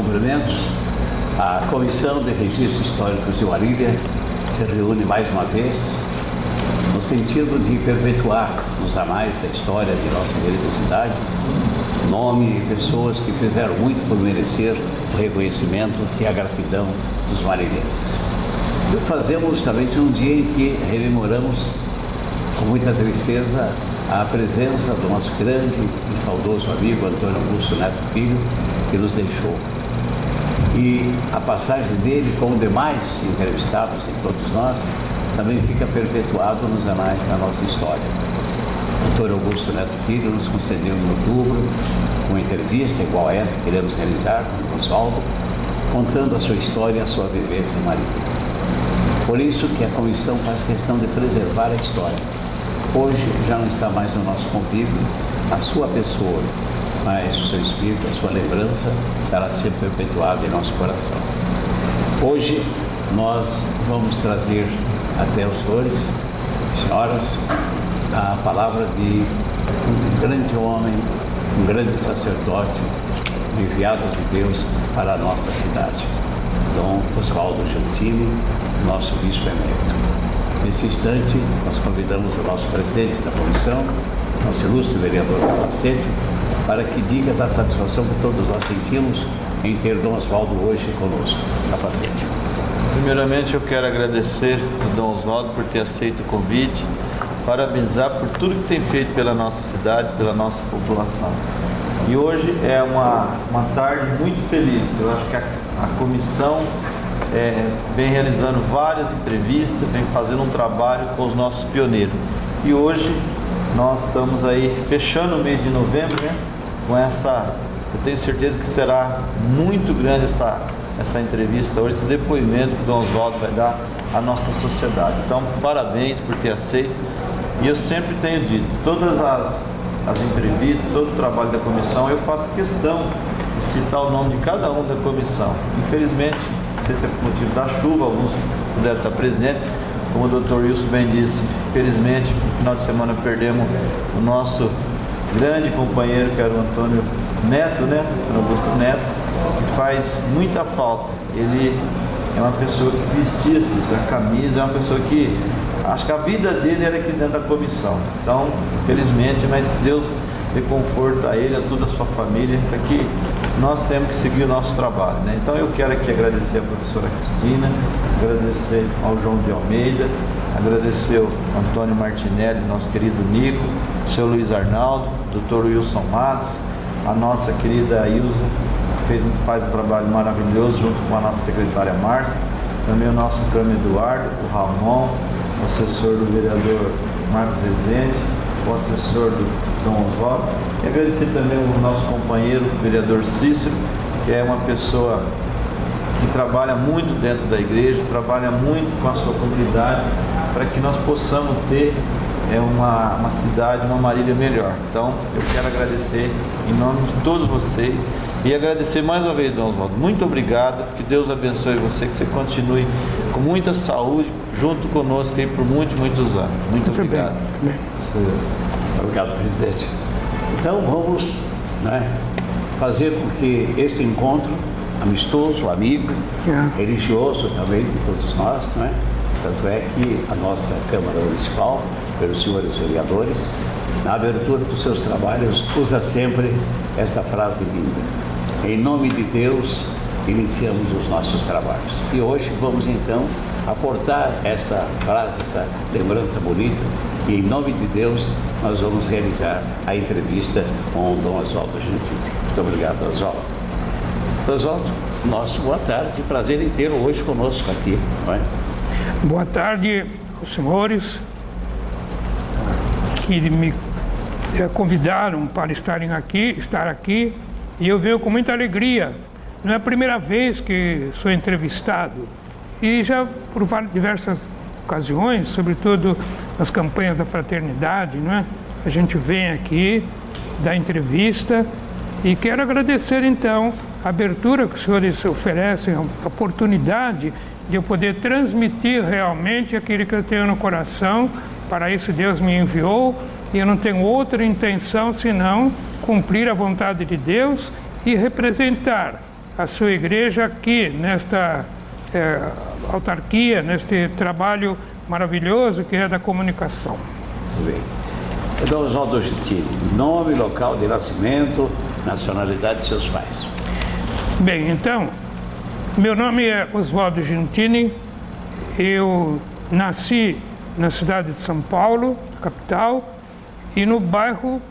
cumprimentos. A Comissão de Registros Históricos de Marília se reúne mais uma vez no sentido de perpetuar nos anais da história de nossa querida cidade nome e pessoas que fizeram muito por merecer o reconhecimento e a gratidão dos marilhenses. E o fazemos justamente num dia em que rememoramos com muita tristeza a presença do nosso grande e saudoso amigo Antônio Augusto Neto Filho, que nos deixou. E a passagem dele, como demais entrevistados de todos nós, também fica perpetuado nos anais da nossa história. Antônio Augusto Neto Filho nos concedeu em outubro uma entrevista igual a essa que iremos realizar com o Oswaldo, contando a sua história e a sua vivência em Marília. Por isso que a comissão faz questão de preservar a história. Hoje já não está mais no nosso convívio a sua pessoa, mas o seu espírito, a sua lembrança será sempre perpetuada em nosso coração. Hoje nós vamos trazer até os senhores, senhoras, a palavra de um grande homem, um grande sacerdote, enviado de Deus para a nossa cidade, Dom Oswaldo Gentili, nosso bispo emérito. Nesse instante, nós convidamos o nosso presidente da comissão, nosso ilustre vereador Capacete, para que diga da satisfação que todos nós sentimos em ter Dom Oswaldo hoje conosco. Capacete. Primeiramente, eu quero agradecer ao Dom Oswaldo por ter aceito o convite, parabenizar por tudo que tem feito pela nossa cidade, pela nossa população. E hoje é uma tarde muito feliz. Eu acho que a comissão vem realizando várias entrevistas, vem fazendo um trabalho com os nossos pioneiros. E hoje nós estamos aí fechando o mês de novembro, né, com essa, eu tenho certeza que será muito grande essa entrevista hoje, esse depoimento que o Dom Oswaldo vai dar à nossa sociedade. Então, parabéns por ter aceito. E eu sempre tenho dito, todas as entrevistas, todo o trabalho da comissão, eu faço questão de citar o nome de cada um da comissão. Infelizmente, não sei se é por motivo da chuva, alguns puderam estar presentes, como o Dr. Wilson bem disse, infelizmente, no final de semana perdemos o nosso grande companheiro, que era o Antônio Neto, né? Antônio Augusto Neto, que faz muita falta. Ele é uma pessoa que vestia a camisa, é uma pessoa que, acho que a vida dele era aqui dentro da comissão. Então, infelizmente, mas que Deus dê conforto a ele, a toda a sua família, para que nós temos que seguir o nosso trabalho, né? Então eu quero aqui agradecer a professora Cristina, agradecer ao João de Almeida, agradecer ao Antônio Martinelli, nosso querido Nico, o seu Luiz Arnaldo, Dr. Wilson Matos, a nossa querida Ilza, que faz um trabalho maravilhoso junto com a nossa secretária Márcia, também o nosso Câmara Eduardo, o Ramon, o assessor do vereador Marcos Rezende, o assessor do Dom Oswaldo, e agradecer também o nosso companheiro, o vereador Cícero, que é uma pessoa que trabalha muito dentro da igreja, trabalha muito com a sua comunidade, para que nós possamos ter uma cidade, uma Marília melhor. Então, eu quero agradecer em nome de todos vocês e agradecer mais uma vez, Dom Oswaldo. Muito obrigado, que Deus abençoe você, que você continue com muita saúde junto conosco aí por muitos anos. Muito obrigado. Bem. Obrigado, presidente. Então, vamos fazer com que esse encontro amistoso, amigo, religioso também de todos nós, tanto é que a nossa Câmara Municipal, pelos senhores vereadores, na abertura dos seus trabalhos, usa sempre essa frase linda: em nome de Deus, iniciamos os nossos trabalhos. E hoje vamos então aportar essa frase, essa lembrança bonita, e em nome de Deus nós vamos realizar a entrevista com o Dom Oswaldo Gentili. Muito obrigado, Oswaldo. Oswaldo, nosso boa tarde, prazer em tê-lo hoje conosco aqui. Não é? Boa tarde aos senhores que me convidaram para estar aqui, e eu venho com muita alegria. Não é a primeira vez que sou entrevistado, e já por diversas ocasiões, sobretudo nas campanhas da fraternidade, não é? A gente vem aqui, dá entrevista, e quero agradecer então a abertura que os senhores oferecem, a oportunidade de eu poder transmitir realmente aquilo que eu tenho no coração. Para isso Deus me enviou, e eu não tenho outra intenção senão cumprir a vontade de Deus e representar a sua igreja aqui, nesta autarquia, neste trabalho maravilhoso que é da comunicação. Muito bem. Dom Oswaldo Gentili, nome, local de nascimento, nacionalidade de seus pais. Bem, então, meu nome é Oswaldo Gentili, eu nasci na cidade de São Paulo, capital, e no bairro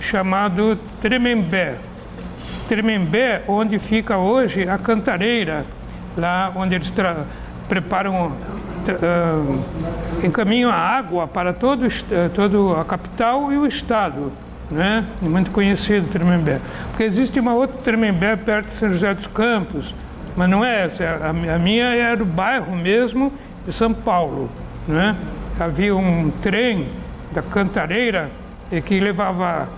chamado Tremembé. Tremembé, onde fica hoje a Cantareira, lá onde eles preparam, encaminham a água para toda a capital e o estado, né? Muito conhecido Tremembé. Porque existe uma outra Tremembé perto de São José dos Campos, mas não é essa, a minha é do bairro mesmo de São Paulo, né? Havia um trem da Cantareira que levava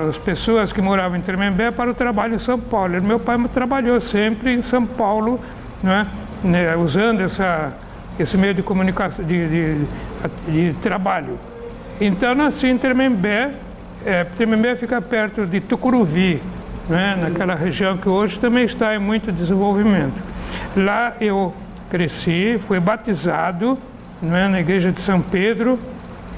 as pessoas que moravam em Tremembé para o trabalho em São Paulo. E meu pai trabalhou sempre em São Paulo, né, usando esse meio de comunicação, de trabalho. Então nasci em Tremembé. Tremembé fica perto de Tucuruvi, né, naquela região que hoje também está em muito desenvolvimento. Lá eu cresci, fui batizado, né, na igreja de São Pedro,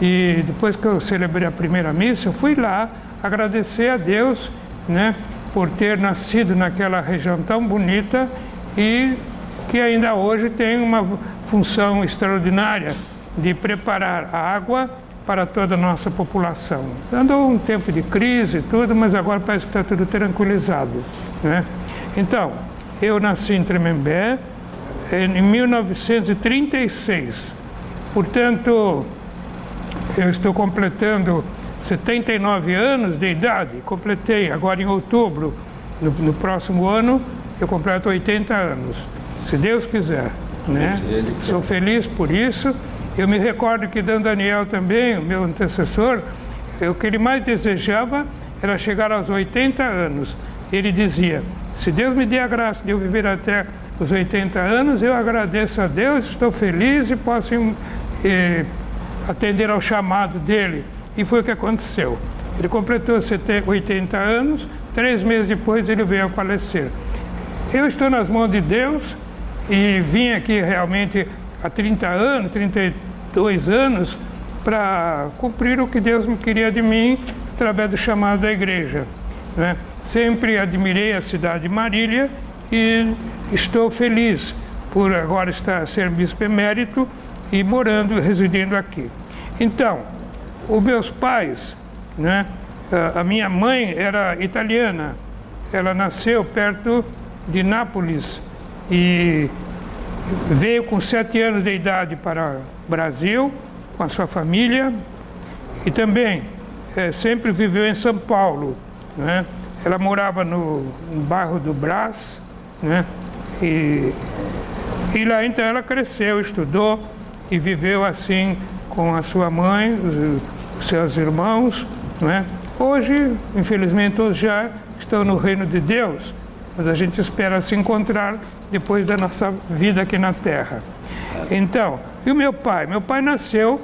e depois que eu celebrei a primeira missa, eu fui lá agradecer a Deus, né, por ter nascido naquela região tão bonita e que ainda hoje tem uma função extraordinária de preparar a água para toda a nossa população. Andou um tempo de crise e tudo, mas agora parece que está tudo tranquilizado, né? Então, eu nasci em Tremembé em 1936. Portanto, eu estou completando 79 anos de idade. Completei agora em outubro, no próximo ano, eu completo 80 anos, se Deus quiser, né? Sou feliz por isso. Eu me recordo que D. Daniel também, o meu antecessor, o que ele mais desejava era chegar aos 80 anos. Ele dizia, se Deus me der a graça de eu viver até os 80 anos, eu agradeço a Deus, estou feliz e posso atender ao chamado dele. E foi o que aconteceu. Ele completou 80 anos, 3 meses depois ele veio a falecer. Eu estou nas mãos de Deus e vim aqui realmente há 30 anos, 32 anos, para cumprir o que Deus me queria de mim através do chamado da igreja, né? Sempre admirei a cidade de Marília e estou feliz por agora ser bispo emérito e residindo aqui. Então, os meus pais, né, a minha mãe era italiana, ela nasceu perto de Nápoles e veio com 7 anos de idade para o Brasil, com a sua família, e também sempre viveu em São Paulo, né? Ela morava no bairro do Brás, né? E lá então ela cresceu, estudou e viveu assim com a sua mãe, os seus irmãos, né? Hoje, infelizmente, todos já estão no reino de Deus, mas a gente espera se encontrar depois da nossa vida aqui na Terra. Então, e o meu pai? Meu pai nasceu,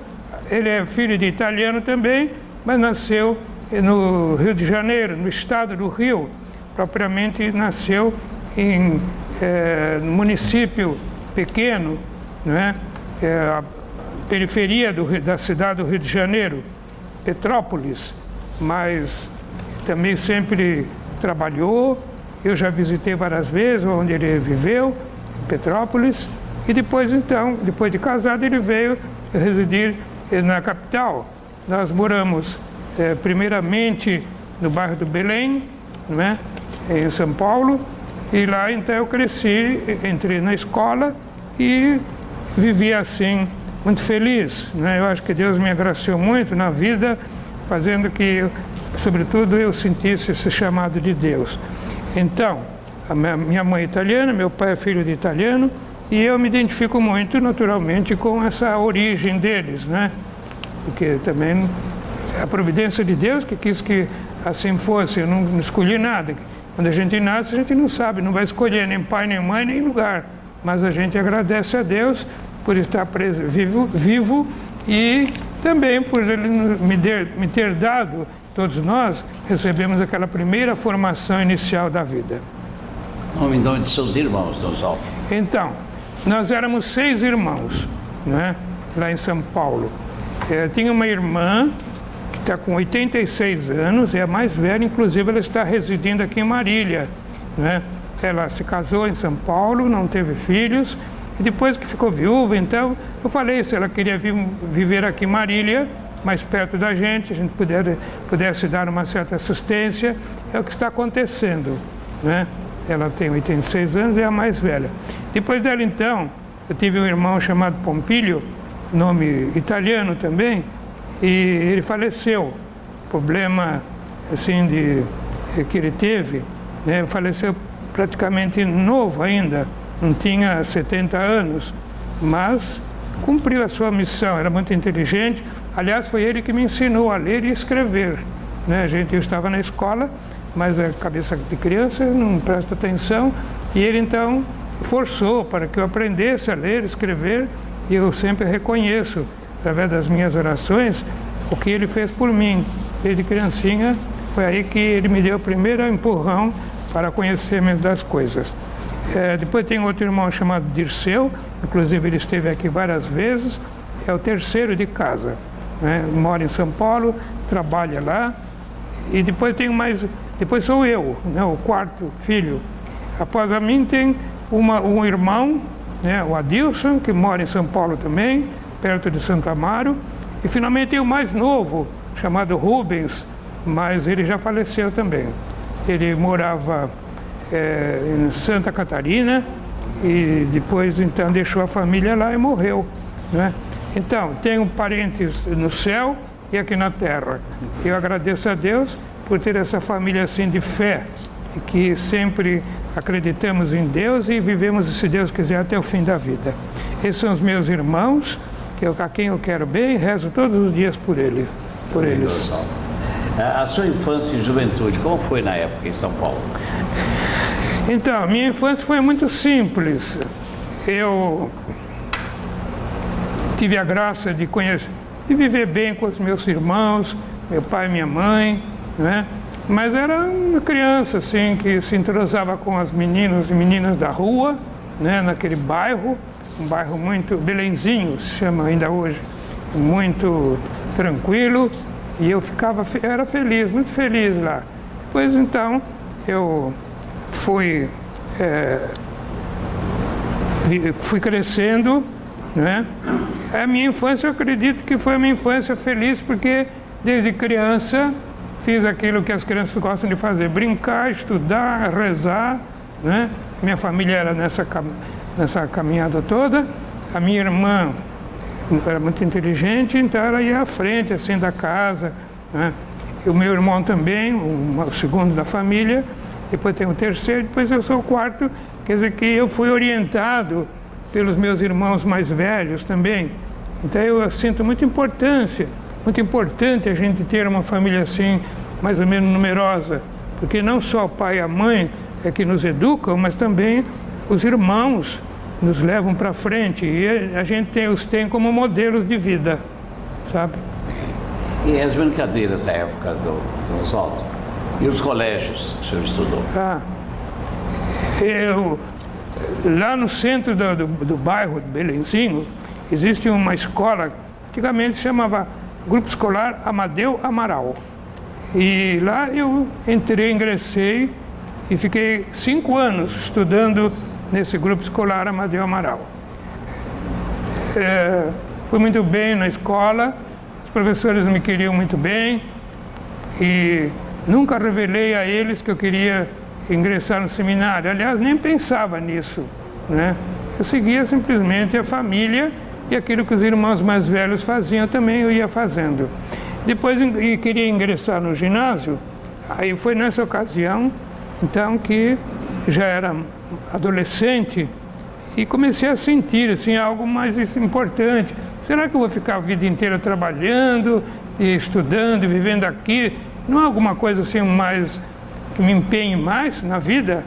ele é filho de italiano também, mas nasceu no Rio de Janeiro, no estado do Rio, propriamente nasceu em um município pequeno, né? A periferia da cidade do Rio de Janeiro, Petrópolis, mas também sempre trabalhou. Eu já visitei várias vezes onde ele viveu, em Petrópolis, e depois então, depois de casado, ele veio residir na capital. Nós moramos primeiramente no bairro do Belém, né, em São Paulo, e lá então eu cresci, entrei na escola e vivi assim, muito feliz, né? Eu acho que Deus me agraciou muito na vida, fazendo que, sobretudo, eu sentisse esse chamado de Deus. Então, a minha mãe é italiana, meu pai é filho de italiano, e eu me identifico muito, naturalmente, com essa origem deles, né? Porque também a providência de Deus que quis que assim fosse, eu não escolhi nada. Quando a gente nasce, a gente não sabe, não vai escolher nem pai, nem mãe, nem lugar. Mas a gente agradece a Deus por estar vivo e também por Ele me ter dado, todos nós recebemos aquela primeira formação inicial da vida. Em nome de seus irmãos, Dom Oswaldo. Então, nós éramos 6 irmãos, né, lá em São Paulo. Tinha uma irmã que está com 86 anos, é a mais velha, inclusive ela está residindo aqui em Marília, né? Ela se casou em São Paulo, não teve filhos, e depois que ficou viúva, então, eu falei se ela queria viver aqui em Marília, mais perto da gente, a gente pudesse dar uma certa assistência, é o que está acontecendo, né? Ela tem 86 anos, é a mais velha. Depois dela, então, eu tive um irmão chamado Pompílio, nome italiano também, e ele faleceu. Problema, assim, que ele teve, né? Faleceu praticamente novo ainda, não tinha 70 anos, mas cumpriu a sua missão, era muito inteligente. Aliás, foi ele que me ensinou a ler e escrever, né? Eu estava na escola, mas a cabeça de criança não presta atenção, e ele então forçou para que eu aprendesse a ler e escrever, e eu sempre reconheço, através das minhas orações, o que ele fez por mim. Desde criancinha, foi aí que ele me deu o primeiro empurrão para conhecimento das coisas. Depois tem outro irmão chamado Dirceu, inclusive ele esteve aqui várias vezes, é o terceiro de casa, né? Mora em São Paulo, trabalha lá, e depois tem depois sou eu, né? O quarto filho. Após a mim tem um irmão, né? O Adilson, que mora em São Paulo também, perto de Santo Amaro, e finalmente tem o mais novo, chamado Rubens, mas ele já faleceu também. Ele morava em Santa Catarina e depois então deixou a família lá e morreu, né? Então, tenho parentes no céu e aqui na terra. Eu agradeço a Deus por ter essa família assim de fé, e que sempre acreditamos em Deus e vivemos, se Deus quiser, até o fim da vida. Esses são os meus irmãos, a quem eu quero bem, e rezo todos os dias por eles. A sua infância e juventude, como foi na época em São Paulo? Então, minha infância foi muito simples. Eu tive a graça de viver bem com os meus irmãos, meu pai e minha mãe, né? Mas era uma criança, assim, que se entrosava com as meninos e meninas da rua, né? Naquele bairro, um bairro muito Belenzinho, se chama ainda hoje, muito tranquilo, e eu era feliz, muito feliz lá. Depois, então, eu fui crescendo, né? A minha infância, eu acredito que foi a minha infância feliz, porque desde criança fiz aquilo que as crianças gostam de fazer: brincar, estudar, rezar, né? Minha família era nessa caminhada toda. A minha irmã era muito inteligente, então ela ia à frente, assim, da casa, né? E o meu irmão também, o segundo da família. Depois tem o terceiro, depois eu sou o quarto. Quer dizer que eu fui orientado pelos meus irmãos mais velhos também. Então eu sinto muita importância, muito importante a gente ter uma família assim, mais ou menos numerosa, porque não só o pai e a mãe é que nos educam, mas também os irmãos nos levam para frente, e a gente os tem como modelos de vida, sabe? E as brincadeiras da época do Oswaldo? E os colégios que o senhor estudou? Lá no centro do bairro de Belenzinho, existe uma escola, antigamente se chamava Grupo Escolar Amadeu Amaral. E lá eu ingressei e fiquei 5 anos estudando nesse Grupo Escolar Amadeu Amaral. Fui muito bem na escola, os professores me queriam muito bem, e nunca revelei a eles que eu queria ingressar no seminário. Aliás, nem pensava nisso, né? Eu seguia simplesmente a família, e aquilo que os irmãos mais velhos faziam também eu ia fazendo. Depois queria ingressar no ginásio, aí foi nessa ocasião, então, que já era adolescente e comecei a sentir assim, algo mais importante. Será que eu vou ficar a vida inteira trabalhando, e estudando, e vivendo aqui? Não há alguma coisa assim mais que me empenhe mais na vida?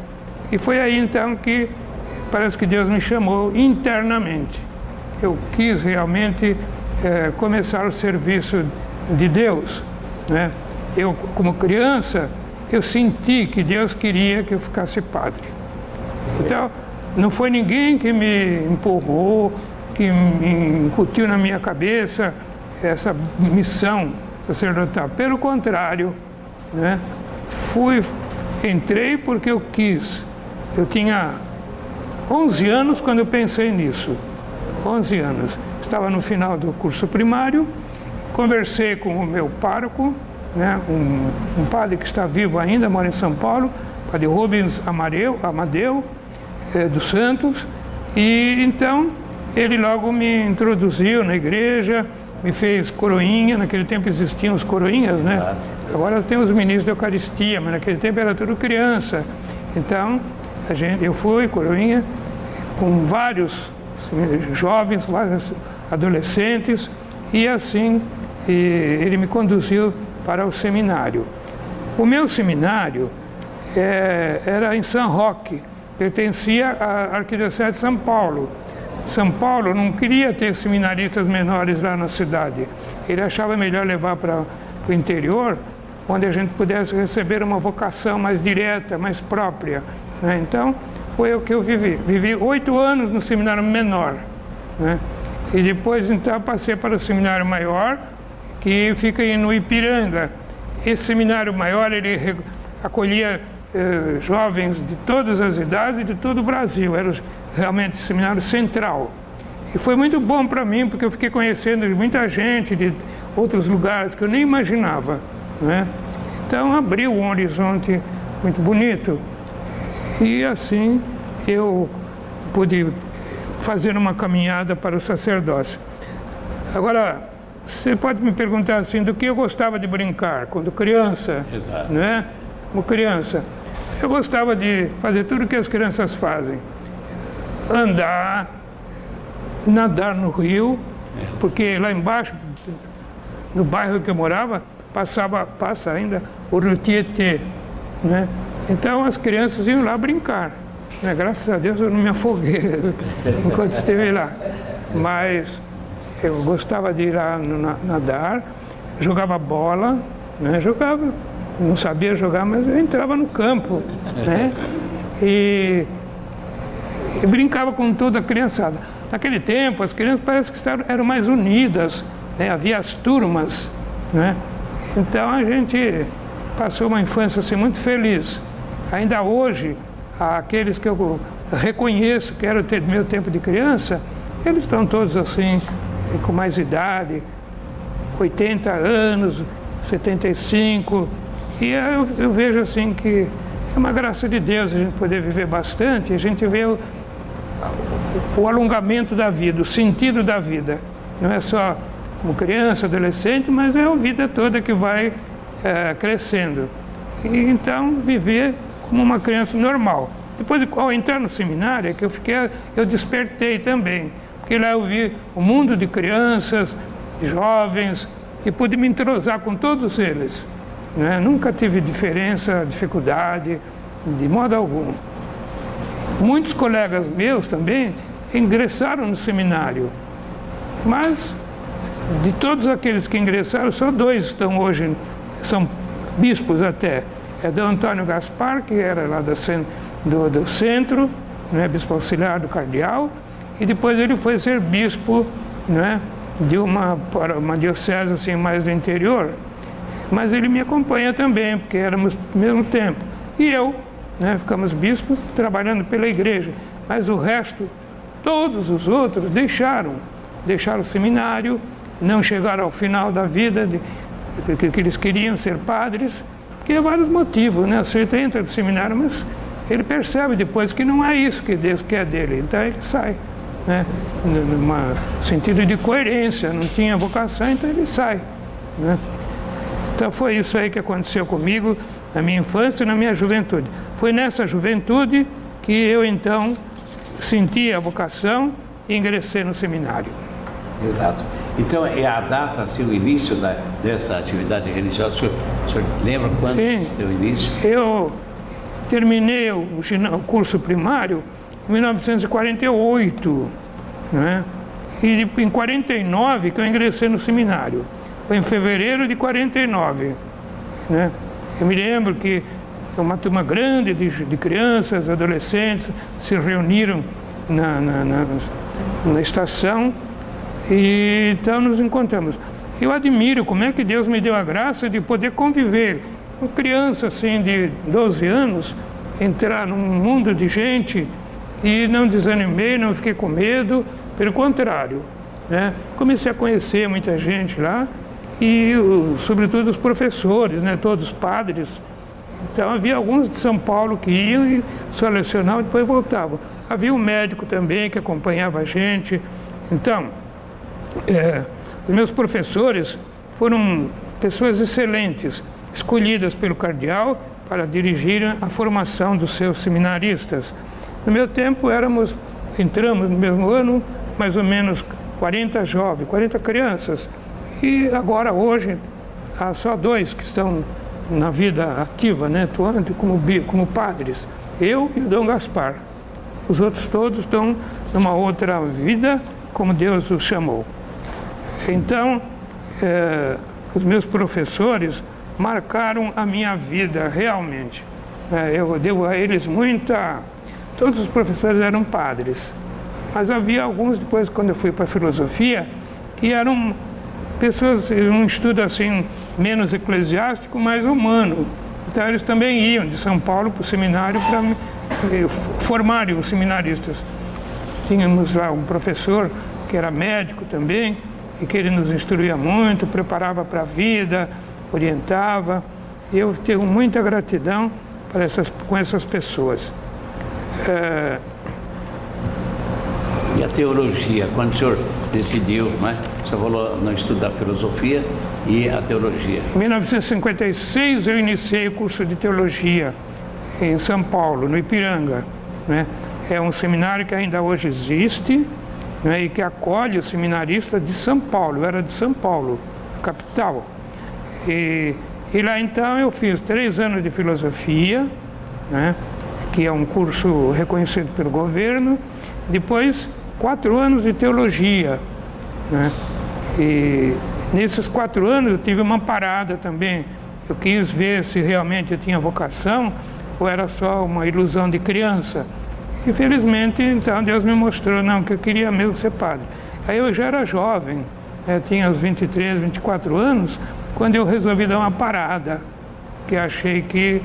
E foi aí então que parece que Deus me chamou internamente. Eu quis realmente começar o serviço de Deus, né? Eu, como criança, eu senti que Deus queria que eu ficasse padre. Então, não foi ninguém que me empurrou, que me incutiu na minha cabeça essa missão sacerdotal. Pelo contrário, né? Entrei porque eu quis. Eu tinha 11 anos quando eu pensei nisso. 11 anos. Estava no final do curso primário, conversei com o meu pároco, né? Um padre que está vivo ainda, mora em São Paulo, padre Rubens Amadeu dos Santos, e então ele logo me introduziu na igreja, me fez coroinha. Naquele tempo existiam os coroinhas, né? Exato. Agora tem os ministros da Eucaristia, mas naquele tempo era tudo criança. Então, eu fui coroinha com vários jovens, vários adolescentes, e assim ele me conduziu para o seminário. O meu seminário era em São Roque, pertencia à Arquidiocese de São Paulo. São Paulo não queria ter seminaristas menores lá na cidade. Ele achava melhor levar para o interior, onde a gente pudesse receber uma vocação mais direta, mais própria, né? Então, foi o que eu vivi. Vivi 8 anos no seminário menor, né? E depois, então, passei para o seminário maior, que fica no Ipiranga. Esse seminário maior, ele acolhia jovens de todas as idades e de todo o Brasil. Era realmente o seminário central. E foi muito bom para mim, porque eu fiquei conhecendo muita gente de outros lugares que eu nem imaginava, né? Então, abriu um horizonte muito bonito. E assim, eu pude fazer uma caminhada para o sacerdócio. Agora, você pode me perguntar assim, do que eu gostava de brincar quando criança? Exato. Né? Como criança, eu gostava de fazer tudo que as crianças fazem. Andar, nadar no rio, porque lá embaixo, no bairro que eu morava, passa ainda o Rio Tietê, né? Então as crianças iam lá brincar, né? Graças a Deus eu não me afoguei enquanto esteve lá. Mas eu gostava de ir lá nadar, jogava bola, né? Jogava, não sabia jogar, mas eu entrava no campo, né? E brincava com toda a criançada. Naquele tempo, as crianças parece que eram mais unidas, né? Havia as turmas, né? Então a gente passou uma infância assim, muito feliz. Ainda hoje, aqueles que eu reconheço que eram do meu tempo de criança, eles estão todos assim, com mais idade, 80 anos, 75. E eu vejo assim que é uma graça de Deus a gente poder viver bastante, a gente vê o alongamento da vida, o sentido da vida. Não é só como criança, adolescente, mas é a vida toda que vai crescendo. E então, viver como uma criança normal. Depois, ao entrar no seminário, é que eu despertei também. Porque lá eu vi o mundo de crianças, de jovens, e pude me entrosar com todos eles, né? Nunca tive dificuldade, de modo algum. Muitos colegas meus também ingressaram no seminário, mas de todos aqueles que ingressaram, só 2 estão hoje, são bispos até. É do Antônio Gaspar, que era lá do centro, né, bispo auxiliar do cardeal, e depois ele foi ser bispo, né, de uma diocese assim, mais do interior. Mas ele me acompanha também, porque éramos do mesmo tempo. E eu, né, ficamos bispos trabalhando pela igreja, mas o resto, todos os outros deixaram o seminário, não chegaram ao final da vida, que eles queriam ser padres, porque há vários motivos, né? Você entra no seminário, mas ele percebe depois que não é isso que Deus quer dele, então ele sai, né? Num sentido de coerência, não tinha vocação, então ele sai, né? Então foi isso aí que aconteceu comigo na minha infância e na minha juventude. Foi nessa juventude que eu então senti a vocação e ingressei no seminário. Exato. Então, é a data, assim, o início dessa atividade religiosa, o senhor lembra quando deu o início? Eu terminei o curso primário em 1948, né? E em 49 que eu ingressei no seminário. Foi em fevereiro de 49, né? Eu me lembro que uma turma grande de crianças, adolescentes, se reuniram na estação e então nos encontramos. Eu admiro como é que Deus me deu a graça de poder conviver. Uma criança assim de 12 anos, entrar num mundo de gente e não desanimei, não fiquei com medo, pelo contrário, né? Comecei a conhecer muita gente lá e sobretudo os professores, né? Todos padres. Então havia alguns de São Paulo que iam e só lecionavam e depois voltavam. Havia um médico também que acompanhava a gente. Então, os meus professores foram pessoas excelentes, escolhidas pelo cardeal para dirigir a formação dos seus seminaristas. No meu tempo, entramos no mesmo ano, mais ou menos 40 jovens, 40 crianças. E agora, hoje, há só 2 que estão na vida ativa, né, atuando como padres. Eu e o Dom Gaspar. Os outros todos estão numa outra vida, como Deus os chamou. Então, os meus professores marcaram a minha vida realmente. Eu devo a eles Todos os professores eram padres, mas havia alguns depois, quando eu fui para a filosofia, que eram pessoas, um estudo assim, menos eclesiástico, mais humano. Então eles também iam de São Paulo para o seminário para formarem os seminaristas. Tínhamos lá um professor que era médico também, e que ele nos instruía muito, preparava para a vida, orientava. E eu tenho muita gratidão com essas pessoas. E a teologia, quando o senhor decidiu, né? O senhor falou no estudo da filosofia e a teologia. Em 1956 eu iniciei o curso de teologia em São Paulo, no Ipiranga, né? É um seminário que ainda hoje existe, né? E que acolhe os seminaristas de São Paulo. Eu era de São Paulo, capital. E lá então eu fiz 3 anos de filosofia, né? Que é um curso reconhecido pelo governo. Depois 4 anos de teologia, né? E nesses 4 anos eu tive uma parada também. Eu quis ver se realmente eu tinha vocação ou era só uma ilusão de criança. E felizmente, então, Deus me mostrou, não, que eu queria mesmo ser padre. Aí eu já era jovem, tinha uns 23, 24 anos, quando eu resolvi dar uma parada, que achei que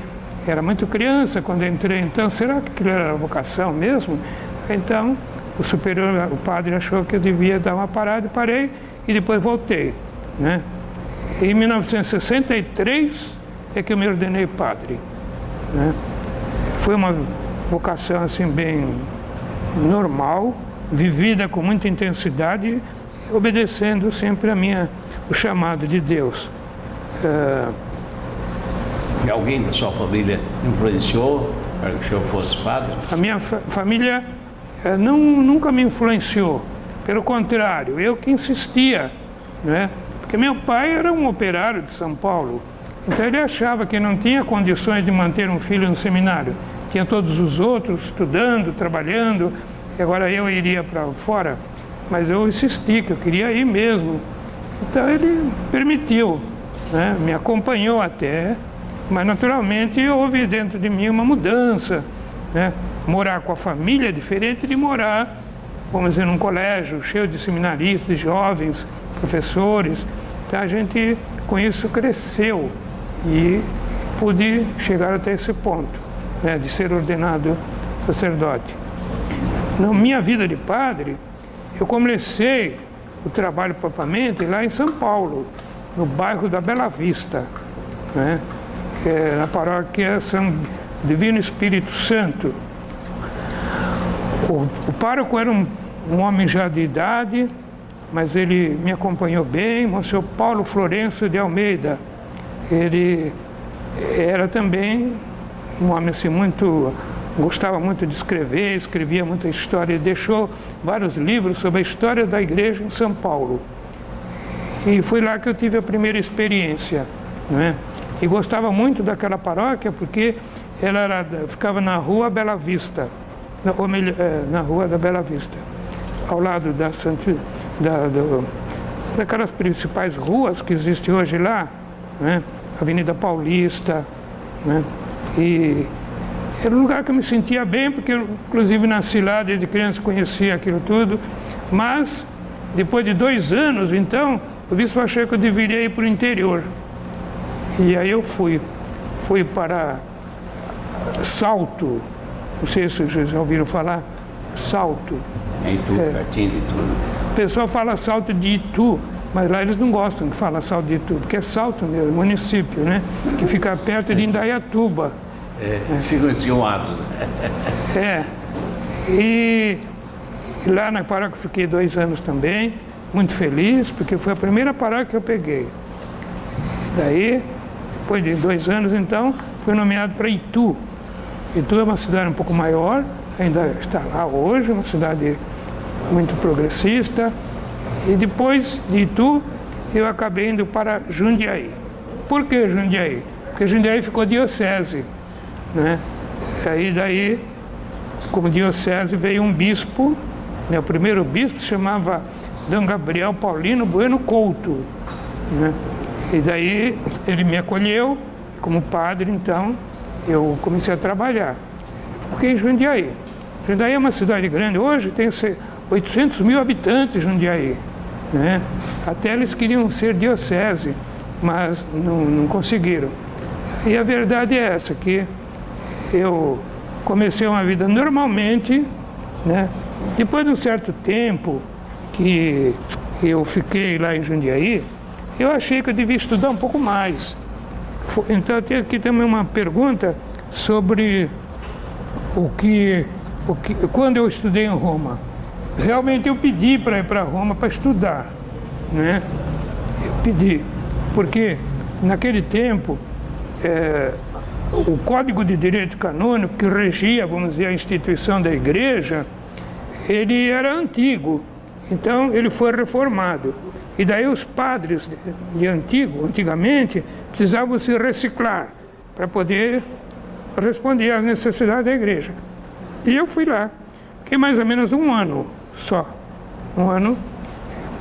era muito criança quando eu entrei. Então, será que aquilo era vocação mesmo? Então, o padre achou que eu devia dar uma parada e parei, e depois voltei, né? Em 1963 é que eu me ordenei padre, né? Foi uma vocação assim bem normal, vivida com muita intensidade, obedecendo sempre o chamado de Deus. E alguém da sua família influenciou para que o senhor fosse padre? A minha família nunca me influenciou, pelo contrário, eu que insistia, né? Porque meu pai era um operário de São Paulo, então ele achava que não tinha condições de manter um filho no seminário. Tinha todos os outros estudando, trabalhando, e agora eu iria para fora. Mas eu insisti que eu queria ir mesmo. Então ele permitiu, né? Me acompanhou até, mas naturalmente houve dentro de mim uma mudança, né? Morar com a família é diferente de morar, vamos dizer, num colégio cheio de seminaristas, de jovens, professores. Então a gente com isso cresceu e pude chegar até esse ponto, né, de ser ordenado sacerdote. Na minha vida de padre, eu comecei o trabalho propriamente lá em São Paulo, no bairro da Bela Vista, né, na paróquia São Divino Espírito Santo. O pároco era um homem já de idade, mas ele me acompanhou bem, Monsenhor Paulo Florencio de Almeida. Ele era também um homem assim gostava muito de escrever, escrevia muita história, e deixou vários livros sobre a história da igreja em São Paulo. E foi lá que eu tive a primeira experiência, né? E gostava muito daquela paróquia porque ela ficava na Rua Bela Vista, na Rua da Bela Vista, ao lado daquelas principais ruas que existem hoje lá, né? Avenida Paulista, né? E era um lugar que eu me sentia bem, porque eu, inclusive, nasci lá, desde criança conhecia aquilo tudo. Mas, depois de 2 anos, então, o bispo achou que eu deveria ir para o interior. E aí eu fui para Salto, não sei se vocês já ouviram falar, Salto. É Itu, pertinho de Itu. O pessoal fala Salto de Itu, mas lá eles não gostam de falar Salto de Itu, porque é Salto mesmo, município, né? Que fica perto de Indaiatuba. Ficam enciumados, né? E lá na paróquia eu fiquei 2 anos também, muito feliz, porque foi a primeira paróquia que eu peguei. Daí, depois de 2 anos, então, fui nomeado para Itu. Itu é uma cidade um pouco maior, ainda está lá hoje, uma cidade muito progressista. E depois de Itu, eu acabei indo para Jundiaí. Por que Jundiaí? Porque Jundiaí ficou diocese, né? Aí daí, como diocese, veio um bispo, né? O primeiro bispo se chamava D. Gabriel Paulino Bueno Couto, né? E daí ele me acolheu como padre, então eu comecei a trabalhar. Fiquei em Jundiaí. Jundiaí é uma cidade grande, hoje tem 800 mil habitantes Jundiaí, né? Até eles queriam ser diocese, mas não conseguiram. E a verdade é essa, que eu comecei uma vida normalmente, né? Depois de um certo tempo que eu fiquei lá em Jundiaí, eu achei que eu devia estudar um pouco mais. Então, eu tenho aqui também uma pergunta sobre quando eu estudei em Roma. Realmente eu pedi para ir para Roma para estudar, né? Eu pedi, porque naquele tempo o Código de Direito Canônico que regia, vamos dizer, a instituição da Igreja, ele era antigo, então ele foi reformado. E daí os padres antigamente, precisavam se reciclar para poder responder às necessidades da igreja. E eu fui lá, fiquei mais ou menos 1 ano só, 1 ano,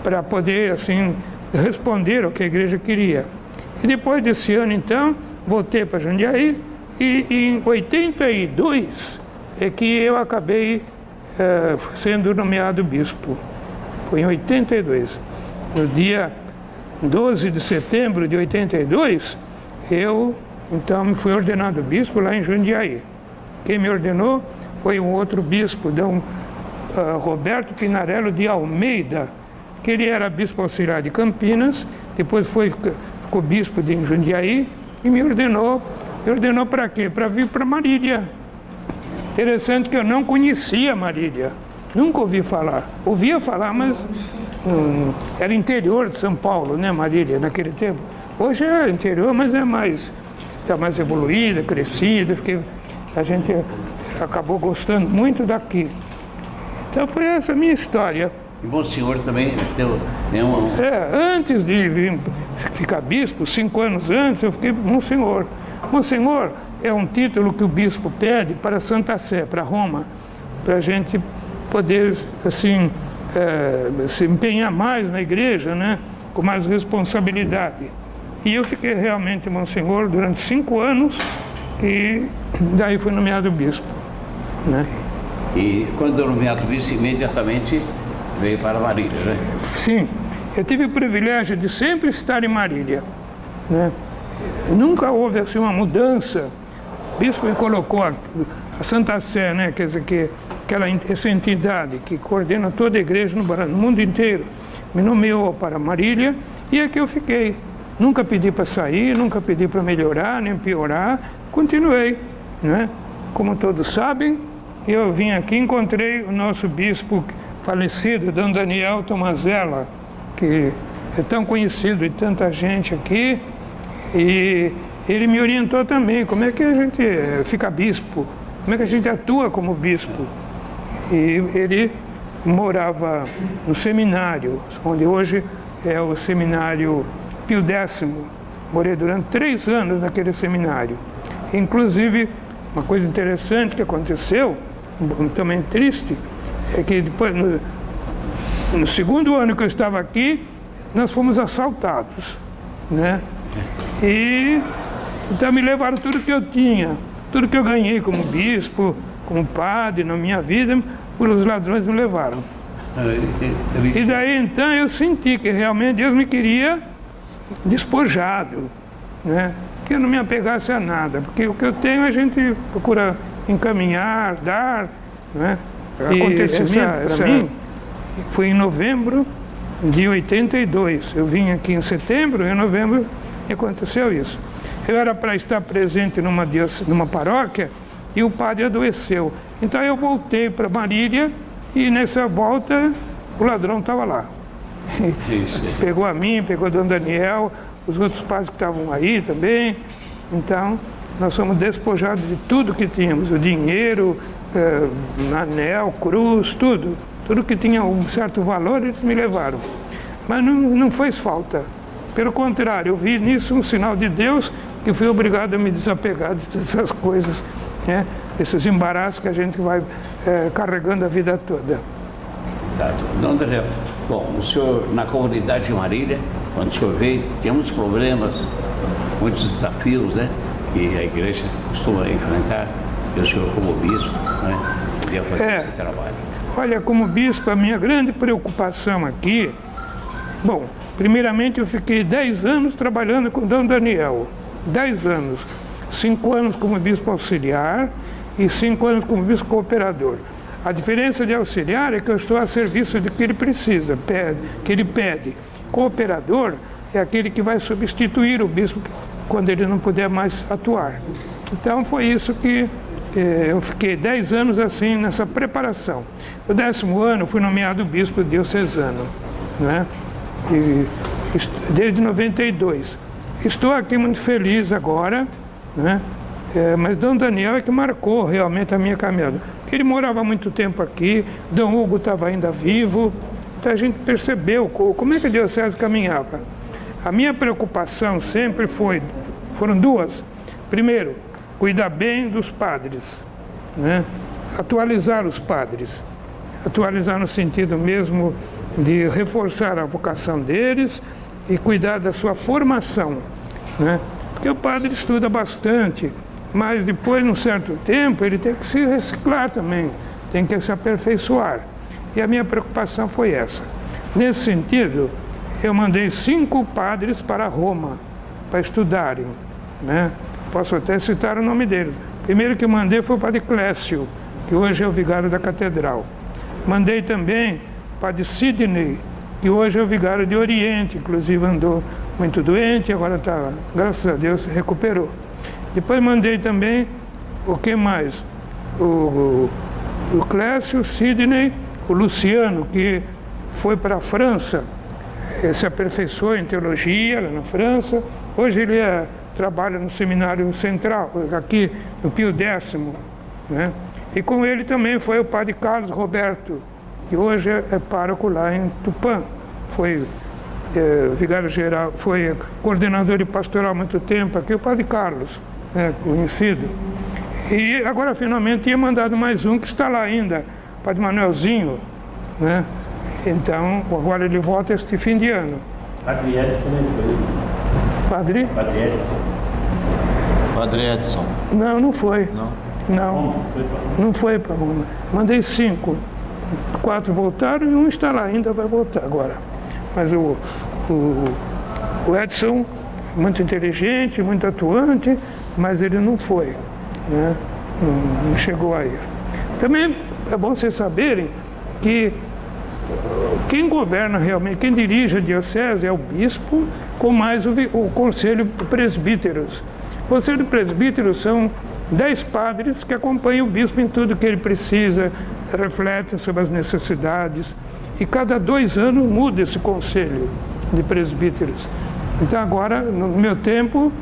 para poder, assim, responder ao que a igreja queria. E depois desse ano, então, voltei para Jundiaí, e em 82 é que eu acabei sendo nomeado bispo. Foi em 82. No dia 12 de setembro de 82, eu, então, me fui ordenado bispo lá em Jundiaí. Quem me ordenou foi um outro bispo, Dom Roberto Pinarello de Almeida, que ele era bispo auxiliar de Campinas, depois ficou bispo de Jundiaí e me ordenou. Me ordenou para quê? Para vir para Marília. Interessante que eu não conhecia Marília, nunca ouvi falar. Ouvia falar, mas era interior de São Paulo, né, Marília, naquele tempo. Hoje é interior, mas está mais evoluída, crescida, a gente acabou gostando muito daqui. Então foi essa a minha história. E Monsenhor também antes de vir ficar bispo, 5 anos antes, eu fiquei Monsenhor. Monsenhor é um título que o bispo pede para Santa Sé, para Roma, para a gente poder, assim, se empenhar mais na igreja, né, com mais responsabilidade. E eu fiquei realmente Monsenhor durante 5 anos e daí fui nomeado bispo, né? E quando eu nomeado bispo, imediatamente veio para Marília, né? Sim, eu tive o privilégio de sempre estar em Marília, né? Nunca houve assim uma mudança. O bispo me colocou a Santa Sé, né? Quer dizer, essa entidade que coordena toda a igreja no mundo inteiro, me nomeou para Marília e aqui eu fiquei. Nunca pedi para sair, nunca pedi para melhorar, nem piorar, continuei, né? Como todos sabem, eu vim aqui e encontrei o nosso bispo falecido, Dom Daniel Tomazella, que é tão conhecido de tanta gente aqui, e ele me orientou também como é que a gente fica bispo, como é que a gente atua como bispo. E ele morava no seminário, onde hoje é o seminário Pio X. Morei durante 3 anos naquele seminário. Inclusive, uma coisa interessante que aconteceu, também triste, é que depois, no 2º ano que eu estava aqui, nós fomos assaltados, né? E então me levaram tudo que eu tinha. Tudo que eu ganhei como bispo, como padre na minha vida, os ladrões me levaram. E daí então eu senti que realmente Deus me queria despojado, né? Que eu não me apegasse a nada, porque o que eu tenho a gente procura encaminhar, dar, né? Acontecimento para mim foi em novembro de 82. Eu vim aqui em setembro, em novembro aconteceu isso. Eu era para estar presente numa paróquia e o padre adoeceu. Então eu voltei para Marília e nessa volta o ladrão estava lá. Pegou a mim, pegou o Dom Daniel, os outros padres que estavam aí também. Então nós fomos despojados de tudo que tínhamos, o dinheiro, anel, cruz, tudo. Tudo que tinha um certo valor eles me levaram. Mas não fez falta. Pelo contrário, eu vi nisso um sinal de Deus que fui obrigado a me desapegar de todas essas coisas, né? Esses embaraços que a gente vai carregando a vida toda. Exato. Dom Daniel, bom, o senhor na comunidade de Marília, quando o senhor veio, tinha muitos problemas, muitos desafios, né? Que a igreja costuma enfrentar, e o senhor como bispo, né? Podia fazer esse trabalho. Olha, como bispo, a minha grande preocupação aqui, bom, primeiramente eu fiquei 10 anos trabalhando com Dom Daniel, 10 anos, 5 anos como bispo auxiliar e 5 anos como bispo cooperador. A diferença de auxiliar é que eu estou a serviço de que ele precisa, que ele pede. Cooperador é aquele que vai substituir o bispo quando ele não puder mais atuar. Então foi isso que eu fiquei 10 anos assim nessa preparação. No 10º ano fui nomeado bispo diocesano, né? Desde 92. Estou aqui muito feliz agora, né? Mas Dom Daniel é que marcou realmente a minha caminhada. Ele morava muito tempo aqui, Dom Hugo estava ainda vivo, então a gente percebeu como é que a diocese caminhava. A minha preocupação sempre foram duas. Primeiro, cuidar bem dos padres, né? Atualizar os padres. Atualizar no sentido mesmo de reforçar a vocação deles e cuidar da sua formação, né? Porque o padre estuda bastante, mas depois, num certo tempo, ele tem que se reciclar também, tem que se aperfeiçoar. E a minha preocupação foi essa. Nesse sentido, eu mandei 5 padres para Roma, para estudarem, né? Posso até citar o nome deles. O primeiro que eu mandei foi o padre Clécio, que hoje é o vigário da catedral. Mandei também o padre Sidney, que hoje é o vigário de Oriente, inclusive andou muito doente, agora está, graças a Deus, se recuperou. Depois mandei também, o que mais? O Clécio, o Sidney, o Luciano, que foi para a França, se aperfeiçoou em teologia lá na França. Hoje ele trabalha no Seminário Central, aqui no Pio X, né? E com ele também foi o padre Carlos Roberto, que hoje é pároco lá em Tupã. Foi vigário-geral, foi coordenador de pastoral há muito tempo aqui, o padre Carlos, né, conhecido. E agora finalmente tinha mandado mais um que está lá ainda, o padre Manuelzinho, né? Então, agora ele volta este fim de ano. Padre Edson também foi. Padre? Padre Edson. Padre Edson. Não, não foi. Não, não foi para Roma. Mandei 5. 4 voltaram e um está lá ainda, vai voltar agora. Mas o Edson, muito inteligente, muito atuante, mas ele não foi, né? Não chegou a ir. Também é bom vocês saberem que quem governa realmente, quem dirige a diocese é o bispo, com mais o conselho de presbíteros. O conselho de presbíteros são 10 padres que acompanham o bispo em tudo que ele precisa, refletem sobre as necessidades. E cada 2 anos muda esse conselho de presbíteros. Então agora, no meu tempo,